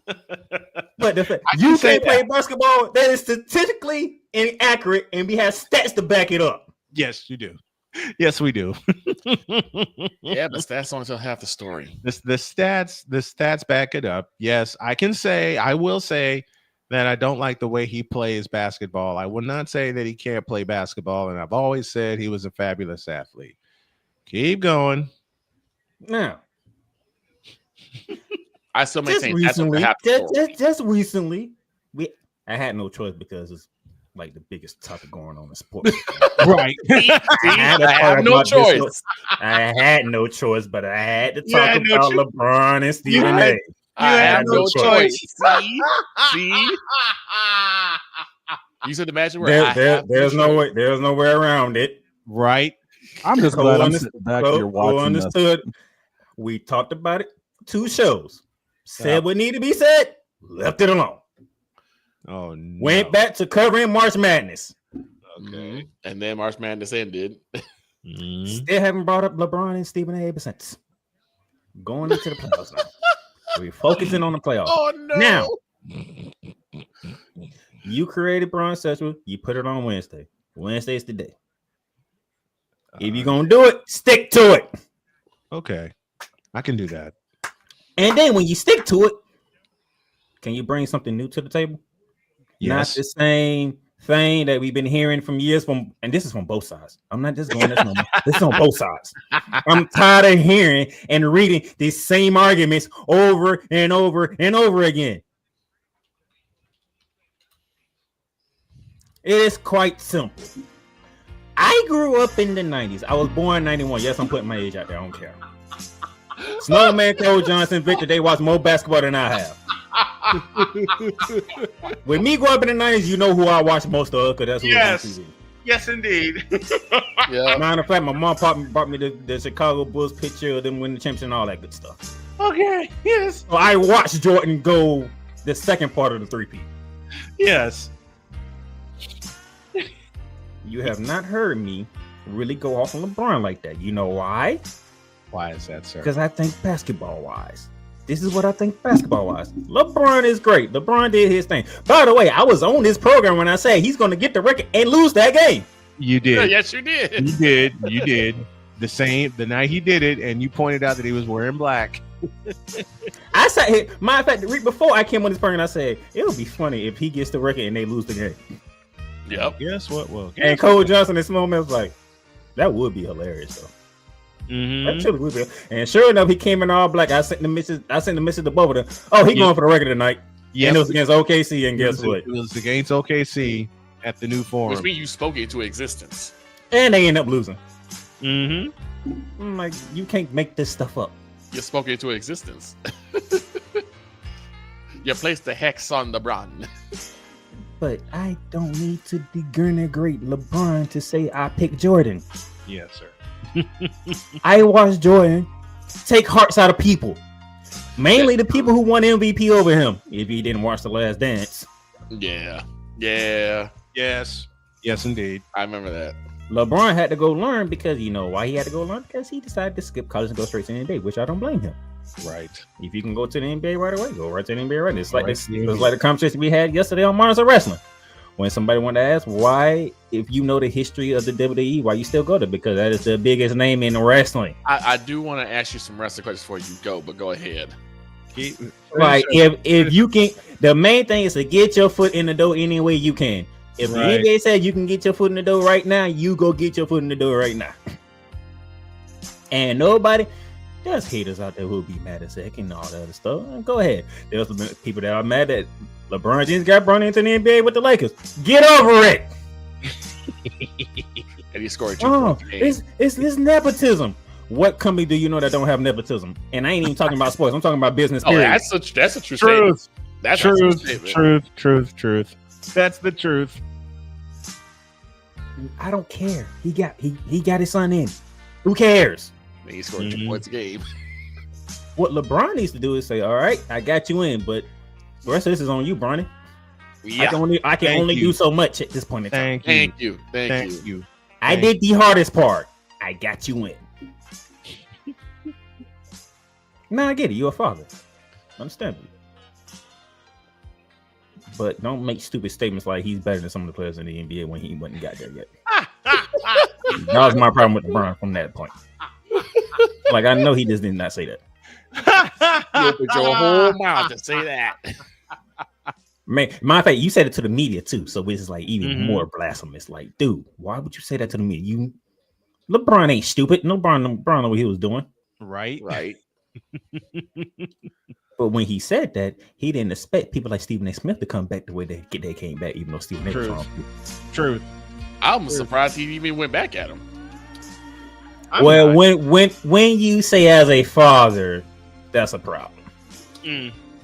but the fact you can't play basketball, that is statistically inaccurate, and we have stats to back it up. Yes, you do. Yes, we do. Yeah, but stats don't tell half the story. The stats back it up. Yes, I will say that I don't like the way he plays basketball. I will not say that he can't play basketball, and I've always said he was a fabulous athlete. Keep going. Now, I still maintain just recently, I had no choice because it's like the biggest topic going on in sports. Right. I had no choice. I had no choice, but I had to talk about LeBron and Stephen A. I have no choice. See? You should imagine where there's no way around it. Right. I'm just glad I'm sitting back here watching this. We talked about it 2 shows. Said what needed to be said, left it alone. Oh no. Went back to covering March Madness. Okay. And then March Madness ended. Still haven't brought up LeBron and Stephen A. ever since. Going into the playoffs now. We're focusing on the playoffs. Oh no. Now, you created Bron Sexual, you put it on Wednesday. Wednesday's the day. If you're gonna do it, stick to it. Okay. I can do that. And then when you stick to it, can you bring something new to the table? Yes. Not the same thing that we've been hearing from years from, and this is from both sides. I'm not just going this no more. This is on both sides. I'm tired of hearing and reading these same arguments over and over and over again. It is quite simple. I grew up in the 90s. I was born in 91. Yes, I'm putting my age out there. I don't care. Snowman, Cole Johnson, Victor, they watch more basketball than I have. With me growing up in the 90s, you know who I watch most of because that's who was on TV. Yes, indeed. Yeah. Matter of fact, my mom brought me the Chicago Bulls picture of them winning the championship and all that good stuff. Okay. Yes. So I watched Jordan go the second part of the three-peat. Yes. You have not heard me really go off on LeBron like that. You know why? Why is that, sir? Because I think basketball-wise. This is what I think basketball-wise. LeBron is great. LeBron did his thing. By the way, I was on this program when I said he's going to get the record and lose that game. You did. Yes, you did. You did. You did. The night he did it, and you pointed out that he was wearing black. I said, matter of fact, the week before I came on this program, I said it would be funny if he gets the record and they lose the game. Yep. Guess what? Well, and Cole Johnson and Snowman was like, that would be hilarious though. Mm-hmm. That truly would be. And sure enough, he came in all black. I sent the message to both of them. Oh, he going for the record tonight. Yeah, and it was against OKC. And guess what? It was against OKC at the new Forum. Which means you spoke it into existence. And they end up losing. Mm-hmm. I'm like, you can't make this stuff up. You spoke it into existence. You placed the hex on LeBron. But I don't need to denigrate LeBron to say I picked Jordan. Yes, sir. I watched Jordan take hearts out of people. Mainly the people who won MVP over him. If you didn't watch The Last Dance. Yeah. Yeah. Yes. Yes, indeed. I remember that. LeBron had to go learn because you know why he had to go learn? Because he decided to skip college and go straight to the NBA, which I don't blame him. Right. If you can go to the NBA right away, go right to the NBA right now. It's like this. It was like the conversation we had yesterday on Monsters of Wrestling. When somebody wanted to ask why, if you know the history of the WWE, why you still go there? Because that is the biggest name in wrestling. I do want to ask you some wrestling questions before you go, but go ahead. Like if you can, the main thing is to get your foot in the door any way you can. If the NBA said you can get your foot in the door right now, you go get your foot in the door right now. And nobody, there's haters out there who'll be mad at Zach and all that other stuff. Go ahead. There's people that are mad that LeBron James got brought into the NBA with the Lakers. Get over it. And he scored 2 points. It's nepotism. What company do you know that don't have nepotism? And I ain't even talking about sports. I'm talking about business. Period. That's a true statement. That's Truth. That's the truth. I don't care. He got his son in. Who cares? He scored 2 points a game. What LeBron needs to do is say, all right, I got you in, but the rest of this is on you, Bronny. Yeah. I can only do so much at this point in time. Thank you. I did the hardest part. I got you in. Now I get it. You're a father. Understandable. But don't make stupid statements like he's better than some of the players in the NBA when he wasn't got there yet. That was my problem with LeBron from that point. Like, I know he just did not say that. You opened your whole mouth to say that. Man, matter of fact, you said it to the media too, so it's like even more blasphemous. Like, dude, why would you say that to the media? LeBron ain't stupid. LeBron know what he was doing. Right. But when he said that, he didn't expect people like Stephen A. Smith to come back the way they came back, even though Stephen A. was wrong. Truth. I'm surprised he even went back at him. Well, when you say as a father, that's a problem.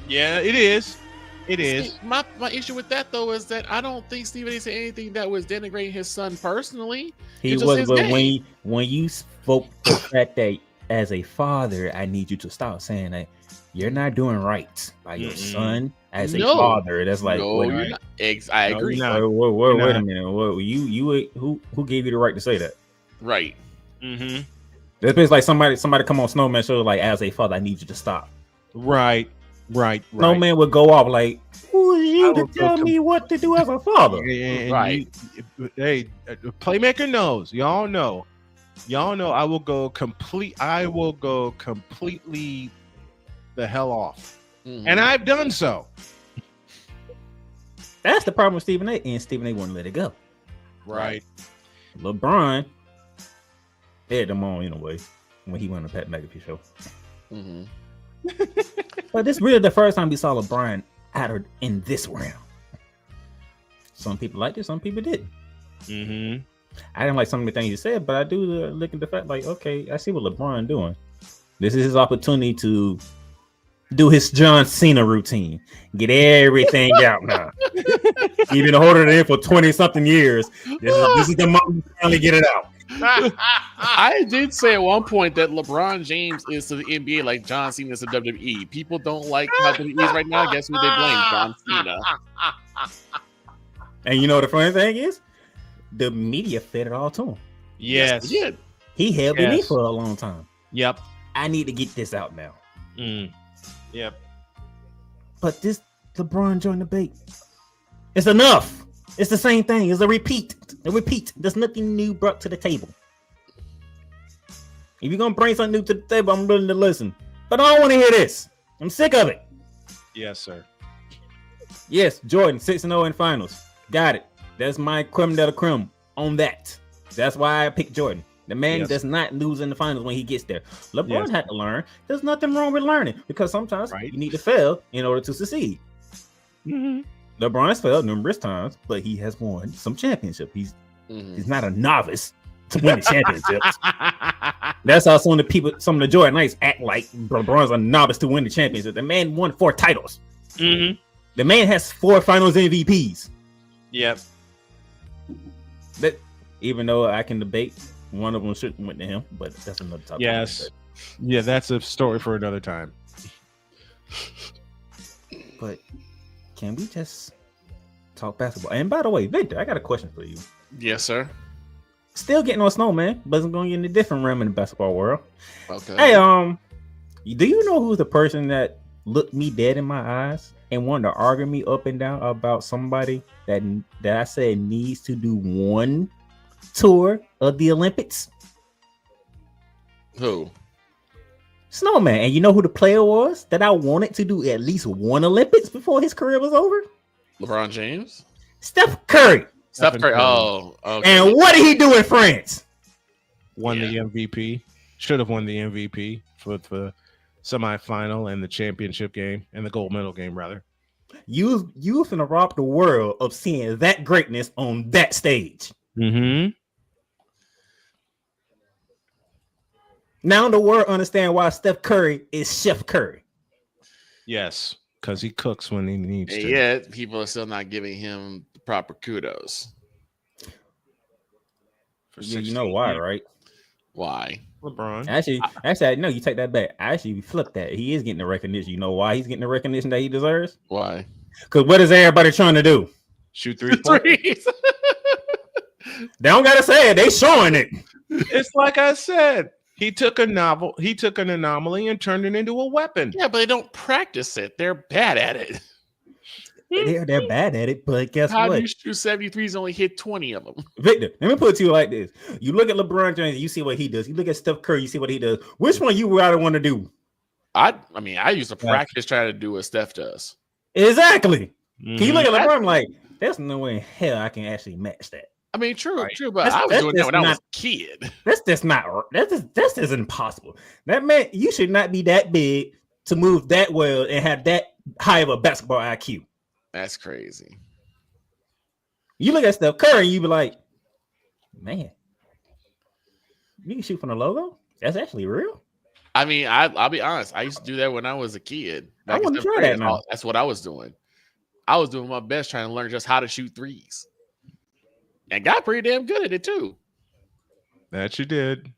Yeah, it is. It is. My issue with that though is that I don't think Stephen A. said anything that was denigrating his son personally. He was, but when you spoke the fact that as a father, I need you to stop saying that you're not doing right by your son as a father. That's like, I agree. Wait a minute. Who gave you the right to say that? Right. It's like somebody come on Snowman show like, as a father, I need you to stop. Right. Snowman would go off like, who is you to tell me what to do as a father? Right. Hey, Playmaker knows. Y'all know. I will go completely the hell off. And I've done so. That's the problem with Stephen A. And Stephen A. wouldn't let it go. Right. LeBron had them on in a way when he went on the Pat McAfee show. But this is really the first time we saw LeBron out in this round. Some people liked it, some people didn't. I didn't like some of the things he said, but I do look at the fact like, okay, I see what LeBron doing. This is his opportunity to do his John Cena routine. Get everything out now. He's been holding it in for 20-something years. This is the moment to finally get it out. I did say at one point that LeBron James is to the NBA like John Cena is to WWE. People don't like how WWE is right now. Guess who they blame? John Cena. And you know the funny thing is, the media fed it all to him. Yes. He did. He held me for a long time. Yep. I need to get this out now. Yep. But this LeBron joint debate, it's enough. It's the same thing. It's a repeat. There's nothing new brought to the table. If you're gonna bring something new to the table, I'm willing to listen. But I don't want to hear this. I'm sick of it. Yes, sir. Yes, Jordan 6-0 in finals. Got it. That's my creme de la creme on that. That's why I picked Jordan. The man does not lose in the finals when he gets there. LeBron had to learn. There's nothing wrong with learning because sometimes you need to fail in order to succeed. LeBron's failed numerous times, but he has won some championships. He's not a novice to win the championships. That's how some of the Jordanites act like LeBron's a novice to win the championship. The man won 4 titles. The man has 4 finals MVPs. Yep. But even though I can debate, one of them shouldn't went to him, but that's another topic. Yes. Yeah, that's a story for another time. But can we just talk basketball? And by the way, Victor, I got a question for you. Yes, sir. Still getting on Snowman, but it's going to get in a different realm in the basketball world. Okay. Hey, do you know who's the person that looked me dead in my eyes and wanted to argue me up and down about somebody that I said needs to do one tour of the Olympics? Who? Snowman. And you know who the player was that I wanted to do at least one Olympics before his career was over? LeBron James? Steph Curry. Steph Curry. Oh, okay. And what did he do in France? Won the MVP. Should have won the MVP for the semifinal and the championship game and the gold medal game, rather. You finna rob the world of seeing that greatness on that stage. Now the world understand why Steph Curry is Chef Curry. Yes, because he cooks when he needs to. Yet people are still not giving him the proper kudos. You know why, right? Why? LeBron. Actually, no, you take that back. Actually, flip that. He is getting the recognition. You know why he's getting the recognition that he deserves? Why? Because what is everybody trying to do? Shoot threes. They don't gotta say it. They showing it. It's like I said. He took an anomaly and turned it into a weapon. Yeah, but they don't practice it. They're bad at it. They're bad at it, but guess How what? do you shoot 73s and only hit 20 of them? Victor, let me put it to you like this. You look at LeBron James, you see what he does. You look at Steph Curry, you see what he does. Which one you rather want to do? I used to practice trying to do what Steph does. Exactly. Can you look at LeBron like, there's no way in hell I can actually match that. I mean, true, but I was doing that when I was a kid. That's just impossible. That man, you should not be that big to move that well and have that high of a basketball IQ. That's crazy. You look at Steph Curry and you be like, man, you can shoot from the logo? That's actually real? I mean, I'll be honest. I used to do that when I was a kid. I want to try that now. That's what I was doing. I was doing my best trying to learn just how to shoot threes. And got pretty damn good at it too. That you did.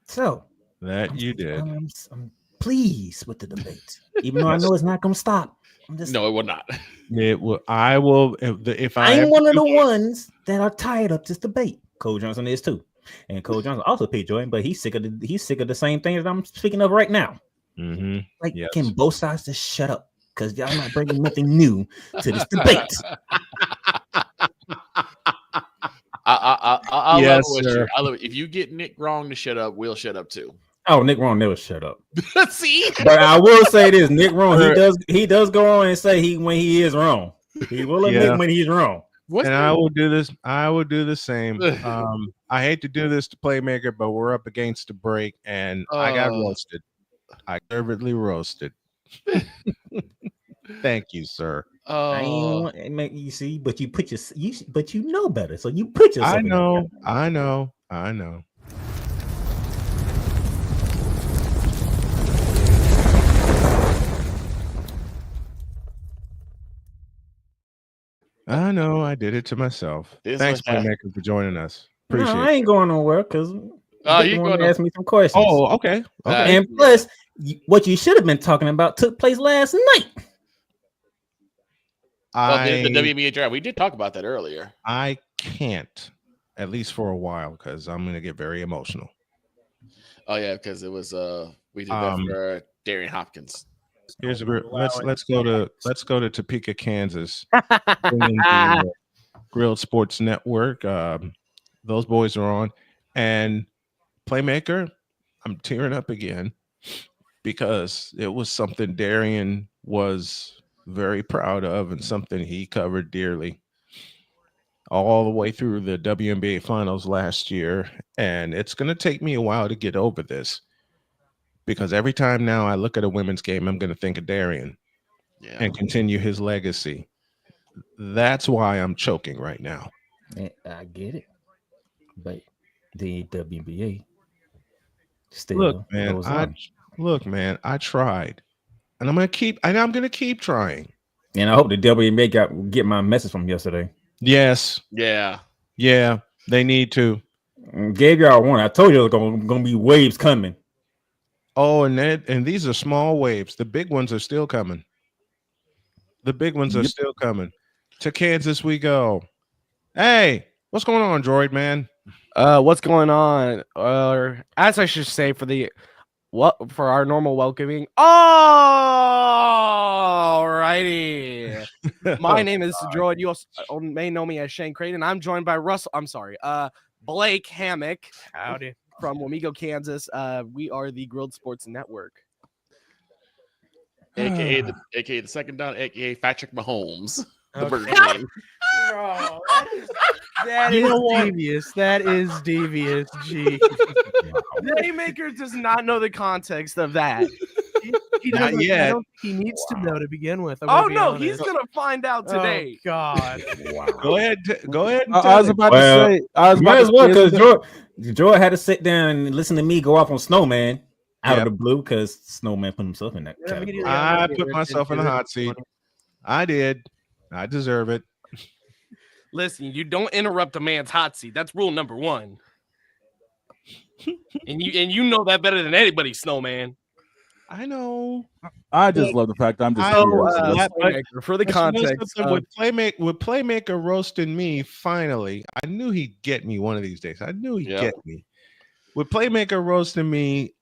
So that you did. I'm pleased with the debate, even though I know it's not going to stop. No, it will not. It will. I will. If I'm one of the ones that are tired of this debate. Cole Johnson is too, and Cole Johnson also picked Jordan, but he's sick of the same thing that I'm speaking of right now. Like, can both sides just shut up? Because y'all not bringing nothing new to this debate. I love it. I love it. If you get Nick wrong to shut up, we'll shut up too. Oh, Nick Wrong never shut up. See, but I will say this: Nick Wrong, he does go on and say when he is wrong. He will admit when he's wrong. I will do this. I will do the same. I hate to do this to Playmaker, but we're up against the break, and I got roasted. I deservedly roasted. Thank you, sir. You see, but you put but you know better, so you put yourself. I know. I know I did it to myself. This Thanks, one- Playmaker, for joining us. No, Appreciate I ain't going nowhere because Oh, you you want to going ask me some questions. Oh, okay. Okay. And plus, what you should have been talking about took place last night. The WNBA draft. We did talk about that earlier. I can't, at least for a while, because I'm going to get very emotional. Oh yeah, because it was we did that for Darian Hopkins. Here's let's go to Topeka, Kansas. The Grilled Sports Network. Those boys are on, and Playmaker. I'm tearing up again because it was something Darian was very proud of and something he covered dearly all the way through the WNBA finals last year. And it's going to take me a while to get over this because every time now I look at a women's game, I'm going to think of Darian and continue his legacy. That's why I'm choking right now. I get it. But the WNBA still Look, man, goes on. I tried. And I'm gonna keep trying. And I hope the WNBA get my message from yesterday. Yes. Yeah. Yeah. They need to. Gave y'all one. I told you there's gonna be waves coming. Oh, and these are small waves. The big ones are still coming. The big ones are still coming. To Kansas we go. Hey, what's going on, Droid Man? What's going on? Or as I should say, for our normal welcoming. Alrighty. My name is Droid. You also may know me as Shane Creighton. I'm joined by Blake Hammock. Howdy. From Wamego, Kansas. We are the Grilled Sports Network. AKA the second down, AKA Patrick Mahomes. The Okay. Burger King. Bro, that is devious. That is devious. Gee. Playmaker does not know the context of that. He Not doesn't- yet. I don't think he needs to know to begin with. I'm Oh gonna be no, honest. he's gonna find out today. Oh, God. Go ahead. And I was about to say. Might as well because Joy had to sit down and listen to me go off on Snowman out of the blue because Snowman put himself in that category. I put myself in the hot seat. I did. I deserve it. Listen, you don't interrupt a man's hot seat. That's rule number 1. and you know that better than anybody, Snowman. I know. I just love the fact I'm just here. For the context, with Playmaker roasting me, finally, I knew he'd get me one of these days. I knew he'd get me. With Playmaker roasting me,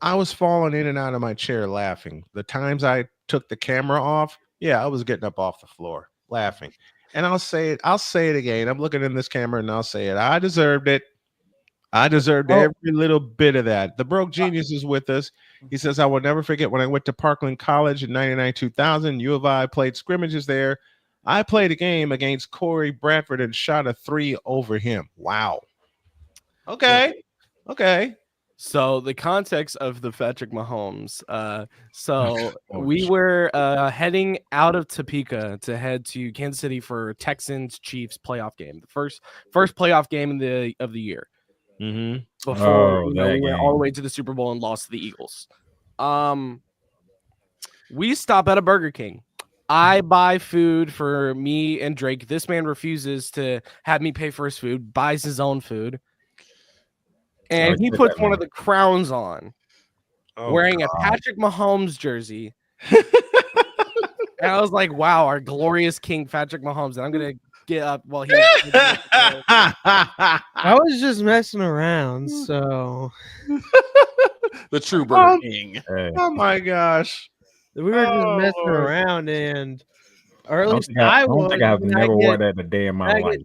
I was falling in and out of my chair laughing. The times I took the camera off, I was getting up off the floor laughing. And I'll say it again. I'm looking in this camera and I'll say it. I deserved it. I deserved every little bit of that. The Broke Genius is with us. He says, I will never forget when I went to Parkland College in 99-2000. U of I played scrimmages there. I played a game against Corey Bradford and shot a 3 over him. Wow. Okay. So the context of the Patrick Mahomes. We were heading out of Topeka to head to Kansas City for Texans Chiefs playoff game, the first playoff game of the year. Before we went all the way to the Super Bowl and lost to the Eagles. We stop at a Burger King. I buy food for me and Drake. This man refuses to have me pay for his food, buys his own food. And he puts one of the crowns on, wearing a Patrick Mahomes jersey. And I was like, wow, our glorious King Patrick Mahomes. And I'm going to get up while he. I was just messing around, so. The true Burger King. Oh my gosh. We were just messing around, or at least I don't think I've never worn that in a day in my life.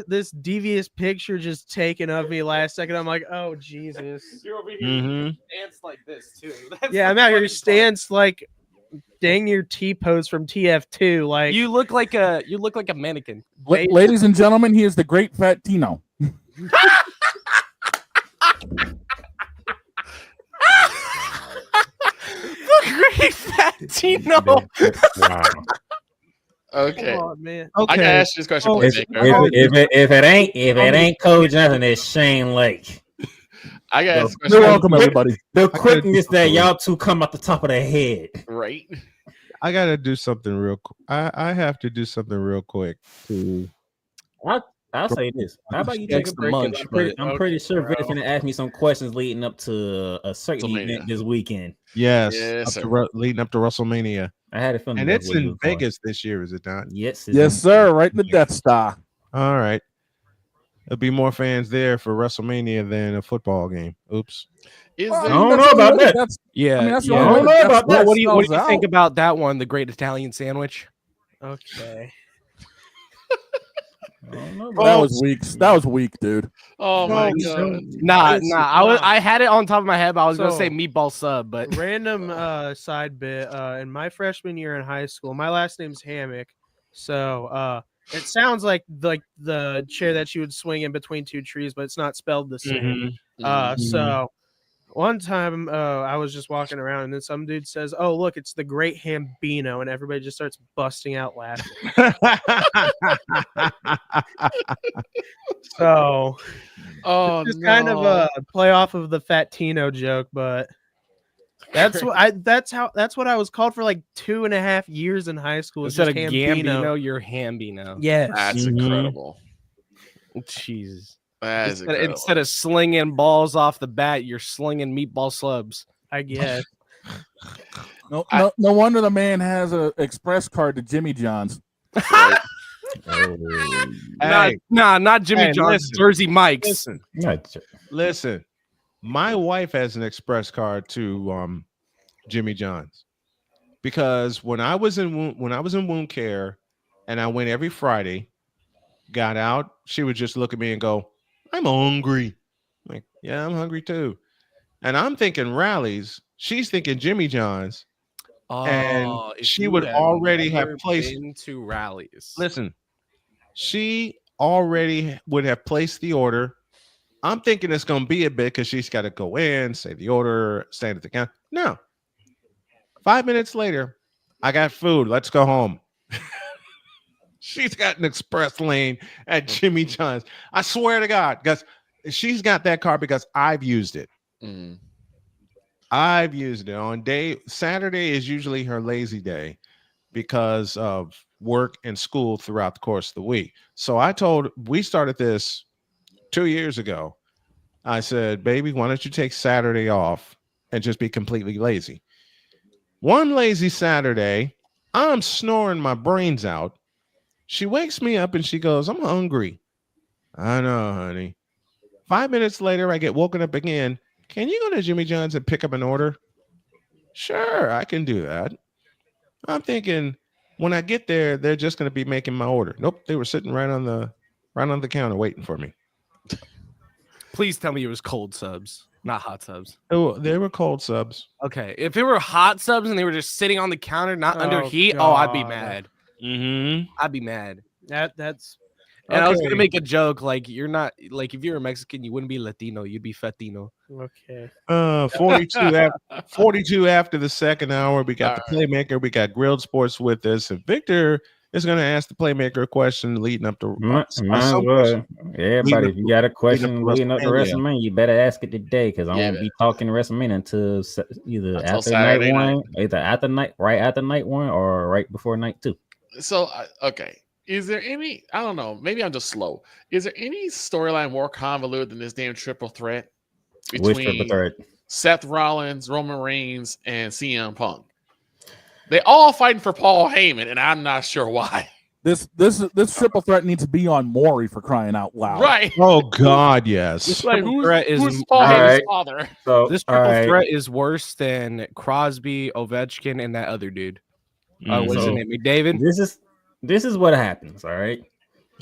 This devious picture just taken of me last second. I'm like, oh Jesus. You're over here dance like this too. Yeah, I'm out here stance like dang near T-pose from TF2. Like you look like a mannequin. Ladies and gentlemen, he is the great fat Tino. Great fat Tino. Wow. Okay. Come on, man. I can ask you this question. If it ain't Coach Johnson, it's Shane Lake. I got this question. You're welcome, everybody. The quickness that y'all two come off the top of the head. Right. I gotta do something real. I have to do something real quick to. I'll say this. How about you take a Gets the break? 'Cause munch, I'm but pretty sure bro. Vince gonna ask me some questions leading up to a certain WrestleMania. event this weekend. Yes, Yes, up sir. to leading up to WrestleMania, I had a feeling and that's it's what you in was going. Vegas this year, is it not? Yes, Yes, sir. Right in the Death Star. All right. There'll be more fans there for WrestleMania than a football game. Oops. Is I there? don't that's know the only about way- that. That's yeah, I mean, that's the yeah. only way I don't know the about Death Star that. What do you sells think out. about that one? The Great Italian Sandwich. Okay. I don't know That about was weak. That was weak, dude. Oh my Folks, god. Nah. I had it on top of my head, but I was gonna say So- meatball sub, but Random side bit. In my freshman year in high school, my last name's Hammock. So it sounds like the chair that you would swing in between two trees, but it's not spelled the same. So one time I was just walking around and then some dude says, "Oh, look, it's the Great Hambino," and everybody just starts busting out laughing. So Oh it's no. kind of a play off of the Fat Tino joke, but that's what I was called for like 2.5 years in high school. was instead of just Gambino, you're Hambino. Yes. That's incredible. Jesus. That is incredible. Instead of slinging balls off the bat, you're slinging meatball slubs. I guess. No wonder the man has an express card to Jimmy John's. Right. Hey, Not Jimmy hey, John's, listen, Jersey Mike's. listen. My wife has an express card to Jimmy John's because when I was in wound care and I went every Friday, got out, she would just look at me and go, "I'm hungry." I'm like, yeah, I'm hungry too. And I'm thinking Rallies. She's thinking Jimmy John's. And if she you would have already have never placed. been to rallies. Listen, she already would have placed the order. I'm thinking it's going to be a bit because she's got to go in, say the order, stand at the counter. No. 5 minutes later, I got food. Let's go home. She's got an express lane at Jimmy John's. I swear to God, because she's got that card because I've used it. Mm. I've used it on Saturday is usually her lazy day because of work and school throughout the course of the week. So we started this 2 years ago. I said, baby, why don't you take Saturday off and just be completely lazy? One lazy Saturday, I'm snoring my brains out. She wakes me up and she goes, "I'm hungry." I know, honey. 5 minutes later, I get woken up again. "Can you go to Jimmy John's and pick up an order?" "Sure, I can do that." I'm thinking when I get there, they're just going to be making my order. Nope, they were sitting right on the counter waiting for me. Please tell me it was cold subs, not hot subs. Oh, they were cold subs. Okay, if it were hot subs and they were just sitting on the counter, not under Oh, heat, I'd be God. mad. Mm-hmm. I'd be mad. That's And I was gonna okay. make a joke like you're not like if you're a Mexican, you wouldn't be Latino, you'd be Fatino. Okay. 42 after the second hour. We got the playmaker. We got Grilled Sports with us, and Victor is going to ask the playmaker a question leading up to. Might as well. Everybody, if you got a question leading up to WrestleMania, you better ask it today because I won't be talking WrestleMania until either after Saturday night one, right after night one, or right before night two. So okay. Is there any? I don't know. Maybe I'm just slow. Is there any storyline more convoluted than this damn triple threat Which triple threat? Seth Rollins, Roman Reigns, and CM Punk? They all fighting for Paul Heyman, and I'm not sure why. This triple threat needs to be on Maury for crying out loud. Right. Oh God, yes. This Like, triple threat is who's Paul Heyman's father? So this triple threat is worse than Crosby, Ovechkin, and that other dude. What's his name? McDavid. This is what happens. All right.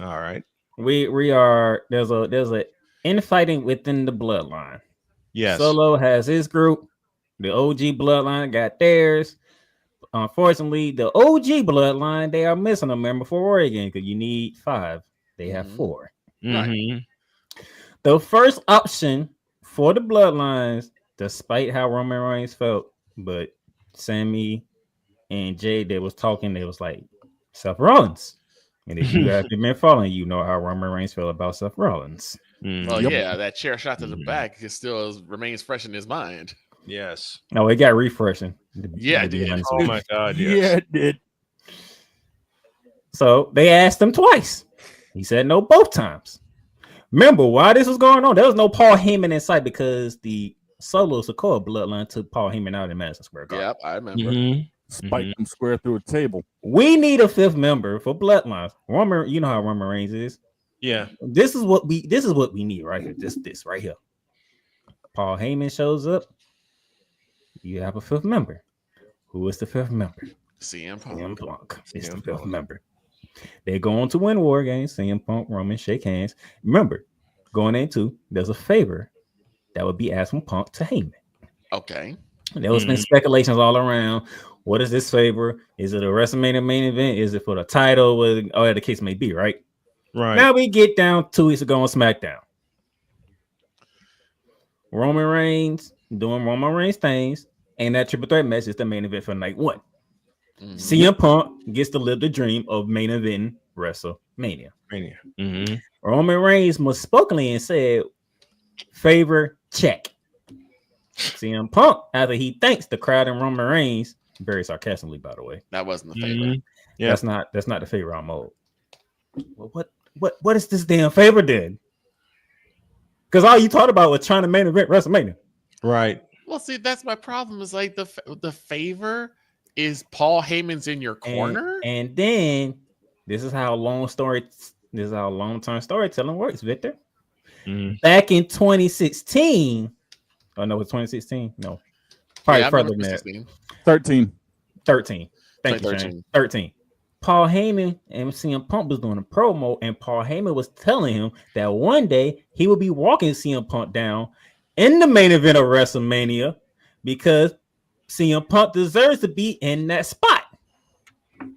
All right. We are there's a infighting within the bloodline. Yes. Solo has his group. The OG bloodline got theirs. Unfortunately, the OG bloodline, they are missing a member for Oregon because you need 5. They have 4. Mm-hmm. The first option for the bloodlines, despite how Roman Reigns felt, but Sammy and Jay, they was talking, they was like, Seth Rollins. And if you have been following, you know how Roman Reigns felt about Seth Rollins. Well, yeah, that chair shot to the back still remains fresh in his mind. Yes. No, it got refreshing. Yeah, it did. Oh my God, yes. Yeah, it did. So they asked him twice. He said no both times. Remember why this was going on? There was no Paul Heyman in sight because the Solo Sikoa bloodline took Paul Heyman out in Madison Square Garden. Yep, I remember. Spiked him square through a table. We need a fifth member for Bloodlines. Roman, you know how Roman Reigns is. Yeah. This is what we need right here. This right here. Paul Heyman shows up. You have a fifth member. Who is the fifth member? CM Punk. CM Punk is the fifth member. They go on to win War Games. CM Punk, Roman shake hands. Remember, going into there's a favor that would be asked from Punk to Heyman. Okay. There was been speculations all around. What is this favor? Is it a WrestleMania main event? Is it for the title? Whatever the case may be, right? Right. Now we get down 2 weeks ago on SmackDown. Roman Reigns doing Roman Reigns things, and that triple threat match is the main event for night 1. CM Punk gets to live the dream of main event WrestleMania. Roman Reigns misspokenly and said, favor check. CM Punk, after he thanks the crowd and Roman Reigns, very sarcastically, by the way. That wasn't the favor. Yeah, that's not the favor I'm owed. Well, what is this damn favor then? Because all you talked about was trying to main event WrestleMania. Right. Well, see, that's my problem. Is like the favor is Paul Heyman's in your corner, and then this is how long-term storytelling works, Victor. Back in 2016. Oh no, it's 2016. No, probably further than that. 13. Thank you, Shane. 13. Paul Heyman and CM Punk was doing a promo, and Paul Heyman was telling him that one day he would be walking CM Punk down in the main event of WrestleMania because CM Punk deserves to be in that spot.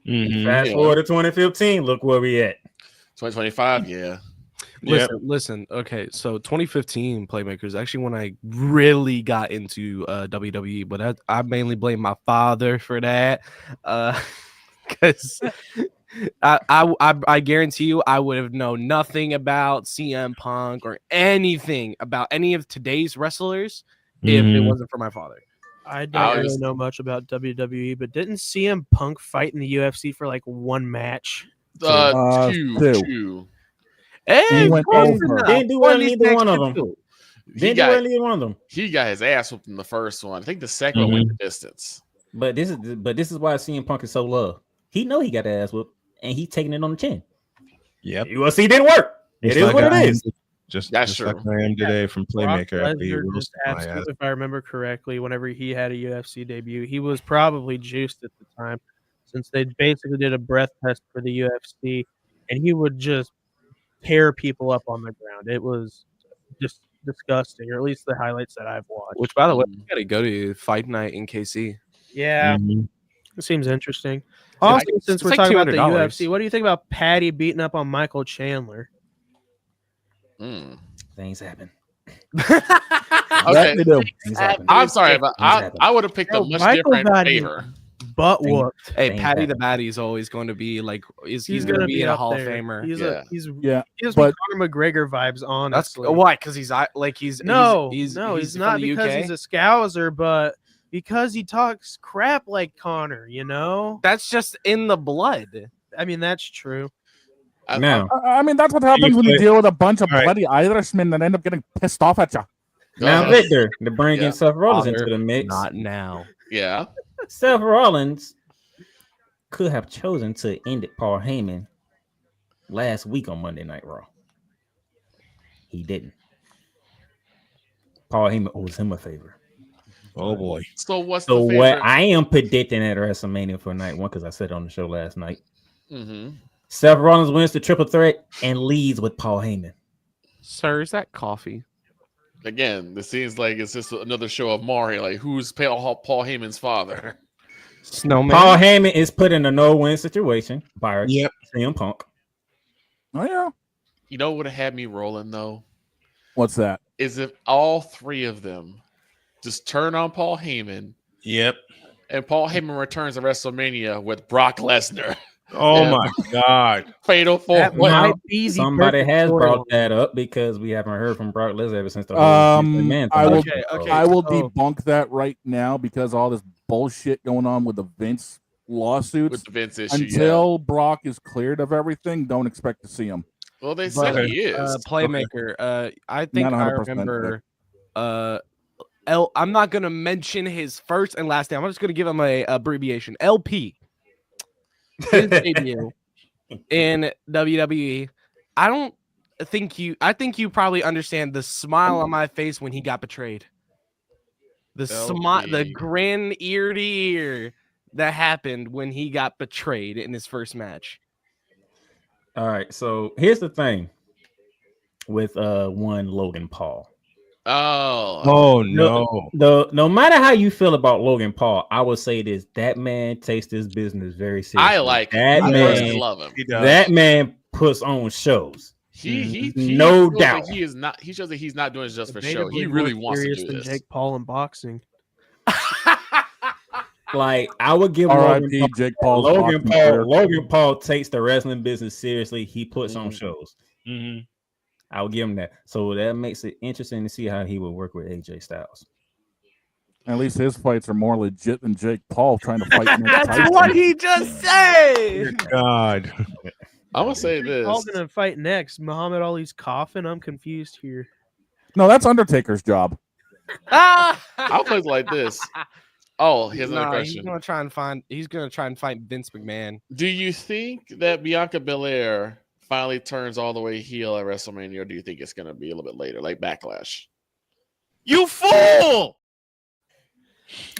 Fast forward to 2015. Look where we at. 2025. Yeah. Listen. Okay, so 2015 Playmakers actually when I really got into WWE, but I mainly blame my father for that. Because I guarantee you I would have known nothing about CM Punk or anything about any of today's wrestlers if it wasn't for my father. I don't really know much about WWE, but didn't CM Punk fight in the UFC for like one match? Two. Hey, he went over. Didn't do well in either one of them. Didn't do well in either one of them. He got his ass whooped in the first one. I think the second one went the distance. But this is why CM Punk is so loved. He know he got the ass whooped, and he taking it on the chin. Yep. UFC didn't work. It is what it is. Just like I am today from Playmaker. If I remember correctly, whenever he had a UFC debut, he was probably juiced at the time, since they basically did a breath test for the UFC, and he would just tear people up on the ground. It was just disgusting, or at least the highlights that I've watched. Which, by the way, you got to go to Fight Night in KC. Yeah, it seems interesting. Also, since we're talking about the UFC, what do you think about Patty beating up on Michael Chandler? Things happen. Okay, I'm sorry, but I would have picked a much different favor. Butt whooped. Hey, Patty the Batty is always going to be like he's going to be a Hall of Famer. He has but Conor McGregor vibes, honestly. That's why, because he's not because he's not because he's a Scouser, but because he talks crap like Conor. You know, that's just in the blood. I mean, that's true. Now, I mean, that's what happens when you deal with a bunch of bloody Irishmen that end up getting pissed off at you. Now, Victor, to bring in Seth Rollins into the mix. Not now. Yeah. Seth Rollins could have chosen to end it Paul Heyman last week on Monday Night Raw. He didn't. Paul Heyman owes him a favor. Oh boy. So what's so the what I am predicting at WrestleMania for night 1, because I said it on the show last night. Seth Rollins wins the triple threat and leads with Paul Heyman. Sir, is that coffee? Again, this seems like it's just another show of Mario. Like, who's Paul Heyman's father? Snowman. Paul Heyman is put in a no-win situation by CM Punk. Oh yeah. You know what would have had me rolling though? What's that? Is if all three of them just turn on Paul Heyman. Yep. And Paul Heyman returns to WrestleMania with Brock Lesnar. Oh my God. Fatal four. That might be the Somebody perfect has brought storyline. that up because we haven't heard from Brock Lesnar ever since the whole man. I will Okay. I will So- debunk that right now because all this bullshit going on with the Vince lawsuits. With the Vince issue, until Brock is cleared of everything, don't expect to see him. Well, they said But, he is Playmaker. I think Not I 100%, remember. I'm not gonna mention his first and last name. I'm just gonna give him a abbreviation. LP. His debut in WWE. I think you probably understand the smile on my face when he got betrayed. The smile, the grin ear to ear that happened when he got betrayed in his first match. All right, so here's the thing with one Logan Paul. Oh no. No matter how you feel about Logan Paul, I would say this: that man takes this business very seriously. I like that him. I man. personally love him. That man puts on shows. He no shows doubt. that he is not. He shows that he's not doing it just for show. Debatably He more really wants to serious do than this. Jake Paul in boxing. Like I would give R.I.P. Jake Paul's boxing career. Logan Paul takes the wrestling business seriously. He puts on shows. Mm-hmm. I will give him that. So that makes it interesting to see how he would work with AJ Styles. At least his fights are more legit than Jake Paul trying to fight. That's what he just said. God. I'm gonna say this. Paul's gonna fight next. Muhammad Ali's coughing. I'm confused here. No, that's Undertaker's job. I'll play it like this. Oh, here's another question. He's gonna try and fight Vince McMahon. Do you think that Bianca Belair finally turns all the way heel at WrestleMania, or do you think it's gonna be a little bit later, like Backlash? You fool!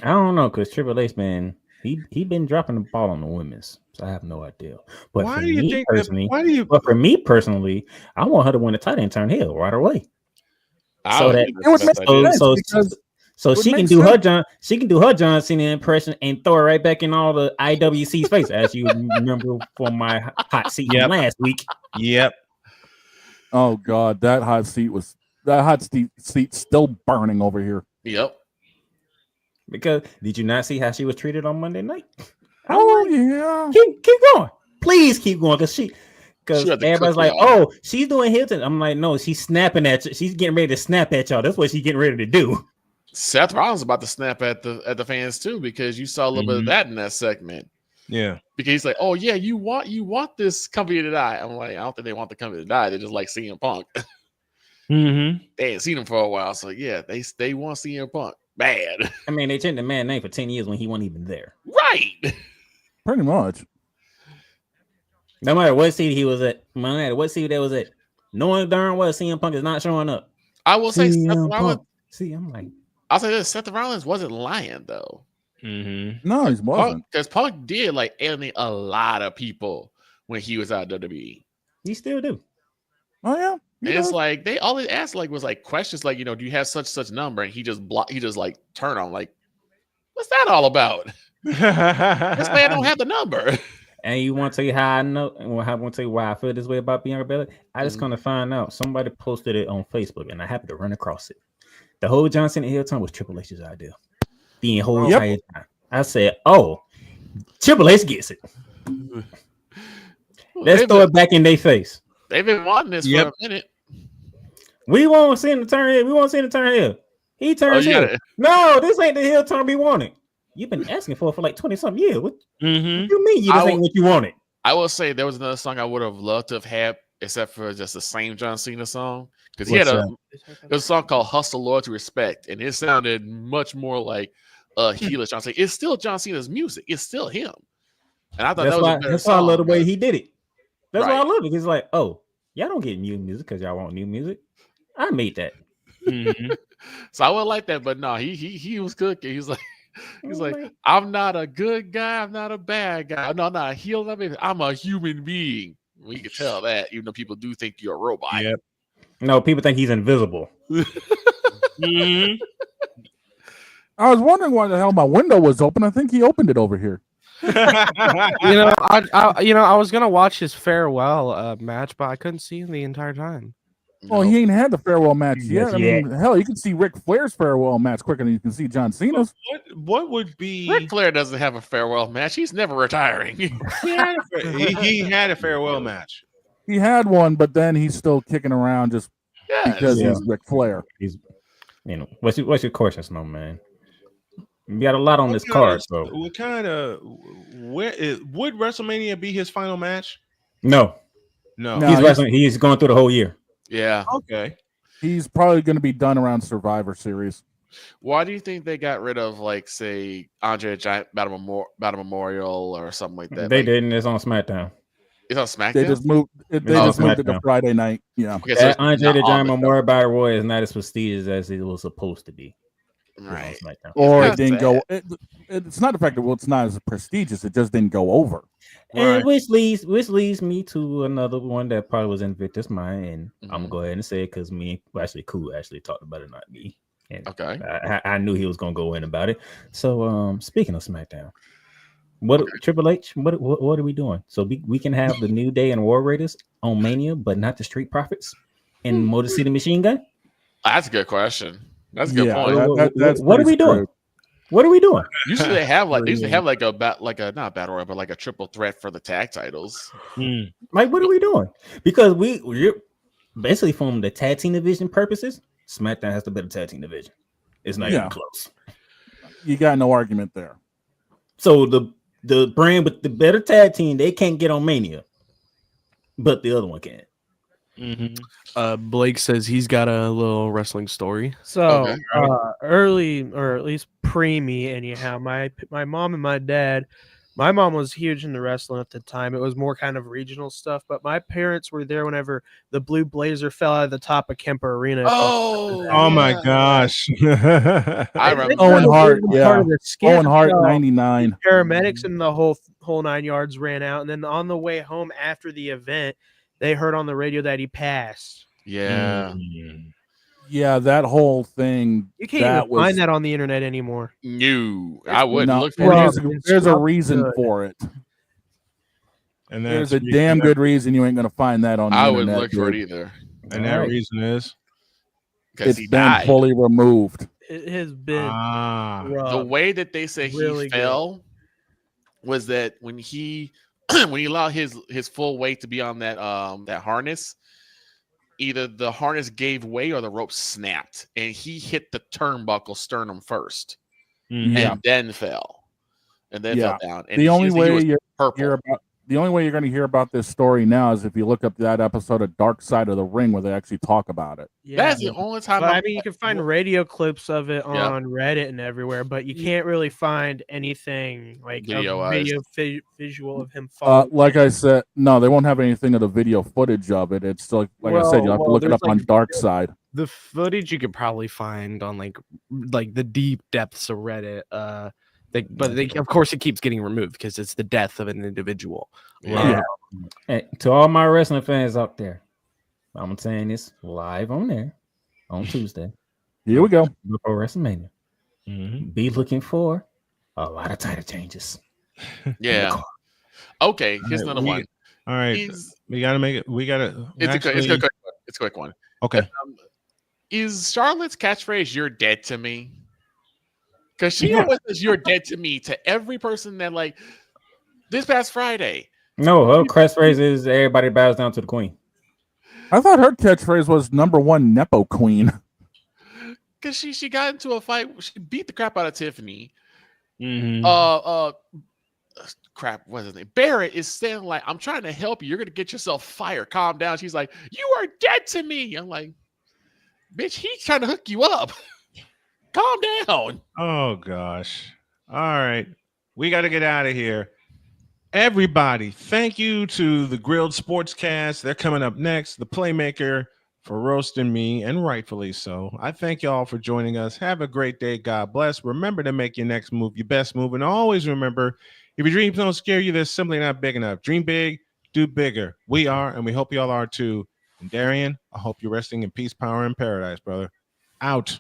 I don't know, because Triple H, man, he been dropping the ball on the women's, so I have no idea. But Why for do you me think personally, that, why do you but for me personally, I want her to win the title and turn heel right away. So that so she can do her John Cena impression and throw it right back in all the IWC's face, as you remember from my hot seat from last week. Yep. Oh God, that hot seat still burning over here. Yep. Because did you not see how she was treated on Monday night? Oh yeah. Keep going. Please keep going, because everybody's like, oh, she's doing Hilton. I'm like, no, she's snapping at you. She's getting ready to snap at y'all. That's what she's getting ready to do. Seth Rollins is about to snap at the fans too, because you saw a little bit of that in that segment. Yeah. Because he's like, oh yeah, you want this company to die. I'm like, I don't think they want the company to die. They just like CM Punk. Mm-hmm. They ain't seen him for a while, so yeah, they want CM Punk bad. I mean, they changed the man's name for 10 years when he wasn't even there. Right. Pretty much. No matter what seat he was at, no matter what seat that was at, knowing darn well CM Punk is not showing up. I will say Seth Rollins. See, I'm like, I'll say this: Seth Rollins wasn't lying though. Mm-hmm. No, he wasn't. Because Punk did like alienate a lot of people when he was out of WWE. He still do. Oh yeah. And it's like all they asked like was like questions like, do you have such number? And he just like turn on like, what's that all about? This man don't have the number. And you want to tell you how I know, and I want to tell you why I feel this way about Bianca Belair? I just gonna find out. Somebody posted it on Facebook, and I happened to run across it. The whole John Cena heel turn was Triple H's idea. The whole entire time. I said, "Oh, Triple H gets it. Let's throw it back in their face." They've been wanting this for a minute. We won't see him turn heel. We won't see him turn heel. He turns heel. No, this ain't the heel turn we wanted. You've been asking for like 20-something years. What you mean you just ain't what you wanted? I will say there was another song I would have loved to have had, except for just the same John Cena song. Because he had there was a song called Hustle, Loyalty, Respect, and it sounded much more like heelish John Cena. It's still John Cena's music. It's still him. And I thought that's why I love the way he did it. That's why I love it. It's like, oh, y'all don't get new music because y'all want new music. I made that. Mm-hmm. So I would like that, but no, he was cooking. He's like, I'm not a good guy. I'm not a bad guy. No, I'm not a heel. I'm a human being. Well, you can tell that, even though people do think you're a robot. Yep. No, people think he's invisible. I was wondering why the hell my window was open. I think he opened it over here. I was gonna watch his farewell match, but I couldn't see him the entire time. Well, he ain't had the farewell match yet. Yes, I mean, hell, you can see Ric Flair's farewell match quicker than you can see John Cena's. What would be? Ric Flair doesn't have a farewell match. He's never retiring. he had a farewell match. He had one, but then he's still kicking around just because he's Ric Flair. He's, what's your question, Snowman? You got a lot on this card, so What kind of would WrestleMania be his final match? no. He's going through the whole year. Yeah. Okay. He's probably going to be done around Survivor Series. Why do you think they got rid of, like, say, Andre the Giant Battle Memorial or something like that? They didn't. It's on SmackDown. It's on SmackDown. They just moved. They just moved it to Friday night. Yeah. Okay, so that Andre the Giant Memorial Battle Royal is not as prestigious as it was supposed to be. Right. Or it didn't go. It's not the fact that it's not as prestigious. It just didn't go over. And which leads me to another one that probably was in Victor's mind, and I'm gonna go ahead and say it because Cool talked about it, not me. And okay, I knew he was gonna go in about it. So, speaking of SmackDown, Triple H? What are we doing? So we can have the New Day and War Raiders on Mania, but not the Street Profits and Motor City Machine Gun? That's a good question. That's a good point. What are we doing? What are we doing? Usually they have like not battle royal, but like a triple threat for the tag titles. Like, what are we doing? Because we're basically, from the tag team division purposes, SmackDown has the better tag team division. It's not even close. You got no argument there. So the brand with the better tag team, they can't get on Mania, but the other one can. Blake says he's got a little wrestling story. So early, or at least pre me, anyhow, my mom and my dad. My mom was huge into wrestling at the time. It was more kind of regional stuff, but my parents were there whenever the Blue Blazer fell out of the top of Kemper Arena. Oh my gosh! I remember Owen Hart. Yeah, Owen Hart, 99. Paramedics and the whole 9 yards ran out, and then on the way home after the event, they heard on the radio that he passed. Yeah. Yeah, that whole thing. You can't even find that on the internet anymore. No, I wouldn't look for it. There's a reason for it. And there's a damn good reason you ain't going to find that on the internet. I wouldn't look for it either. And that reason is? It's been fully removed. It has been the way that they say he fell was that when he allowed his full weight to be on that harness, either the harness gave way or the rope snapped, and he hit the turnbuckle sternum first, and then fell, and then fell down. And the only way you're going to hear about this story now is if you look up that episode of Dark Side of the Ring where they actually talk about it. Yeah. That's the only time. But, I mean, you can find radio clips of it on Reddit and everywhere, but you can't really find anything like a visual of him falling. Like I said, no, they won't have anything of the video footage of it. It's like I said, you have to look it up on Dark Side. The footage you could probably find on like the deep depths of Reddit. Of course, it keeps getting removed because it's the death of an individual. And to all my wrestling fans out there, I'm saying this live on there on Tuesday. Here we go. Before WrestleMania. Be looking for a lot of title changes. Yeah. Okay. Here's another one. All right. We got to make it. We got to. It's a quick one. Okay. Is Charlotte's catchphrase "You're dead to me"? Because she always says "You're dead to me" to every person that, like, this past Friday. No, her catchphrase is "Everybody bows down to the queen." I thought her catchphrase was "#1 Nepo Queen." Because she got into a fight. She beat the crap out of Tiffany. Crap, what's his name? Barrett is saying, like, "I'm trying to help you. You're gonna get yourself fired. Calm down." She's like, "You are dead to me." I'm like, "Bitch, he's trying to hook you up. Calm down." Oh gosh. All right. We got to get out of here. Everybody, thank you to the Grilled Sportscast. They're coming up next. The Playmaker for roasting me, and rightfully so. I thank y'all for joining us. Have a great day. God bless. Remember to make your next move your best move. And always remember, if your dreams don't scare you, they're simply not big enough. Dream big, do bigger. We are, and we hope y'all are too. And Darian, I hope you're resting in peace, power, and paradise, brother. Out.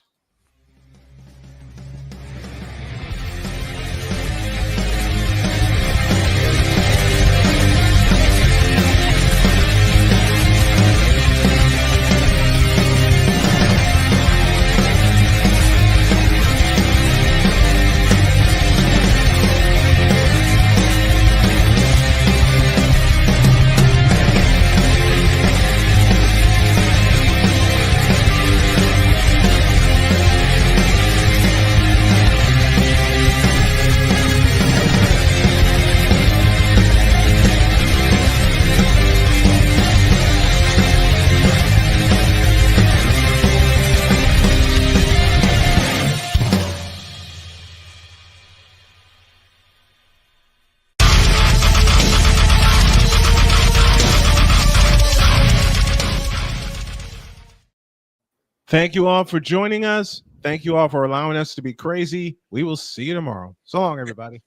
Thank you all for joining us. Thank you all for allowing us to be crazy. We will see you tomorrow. So long, everybody.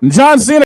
John Cena.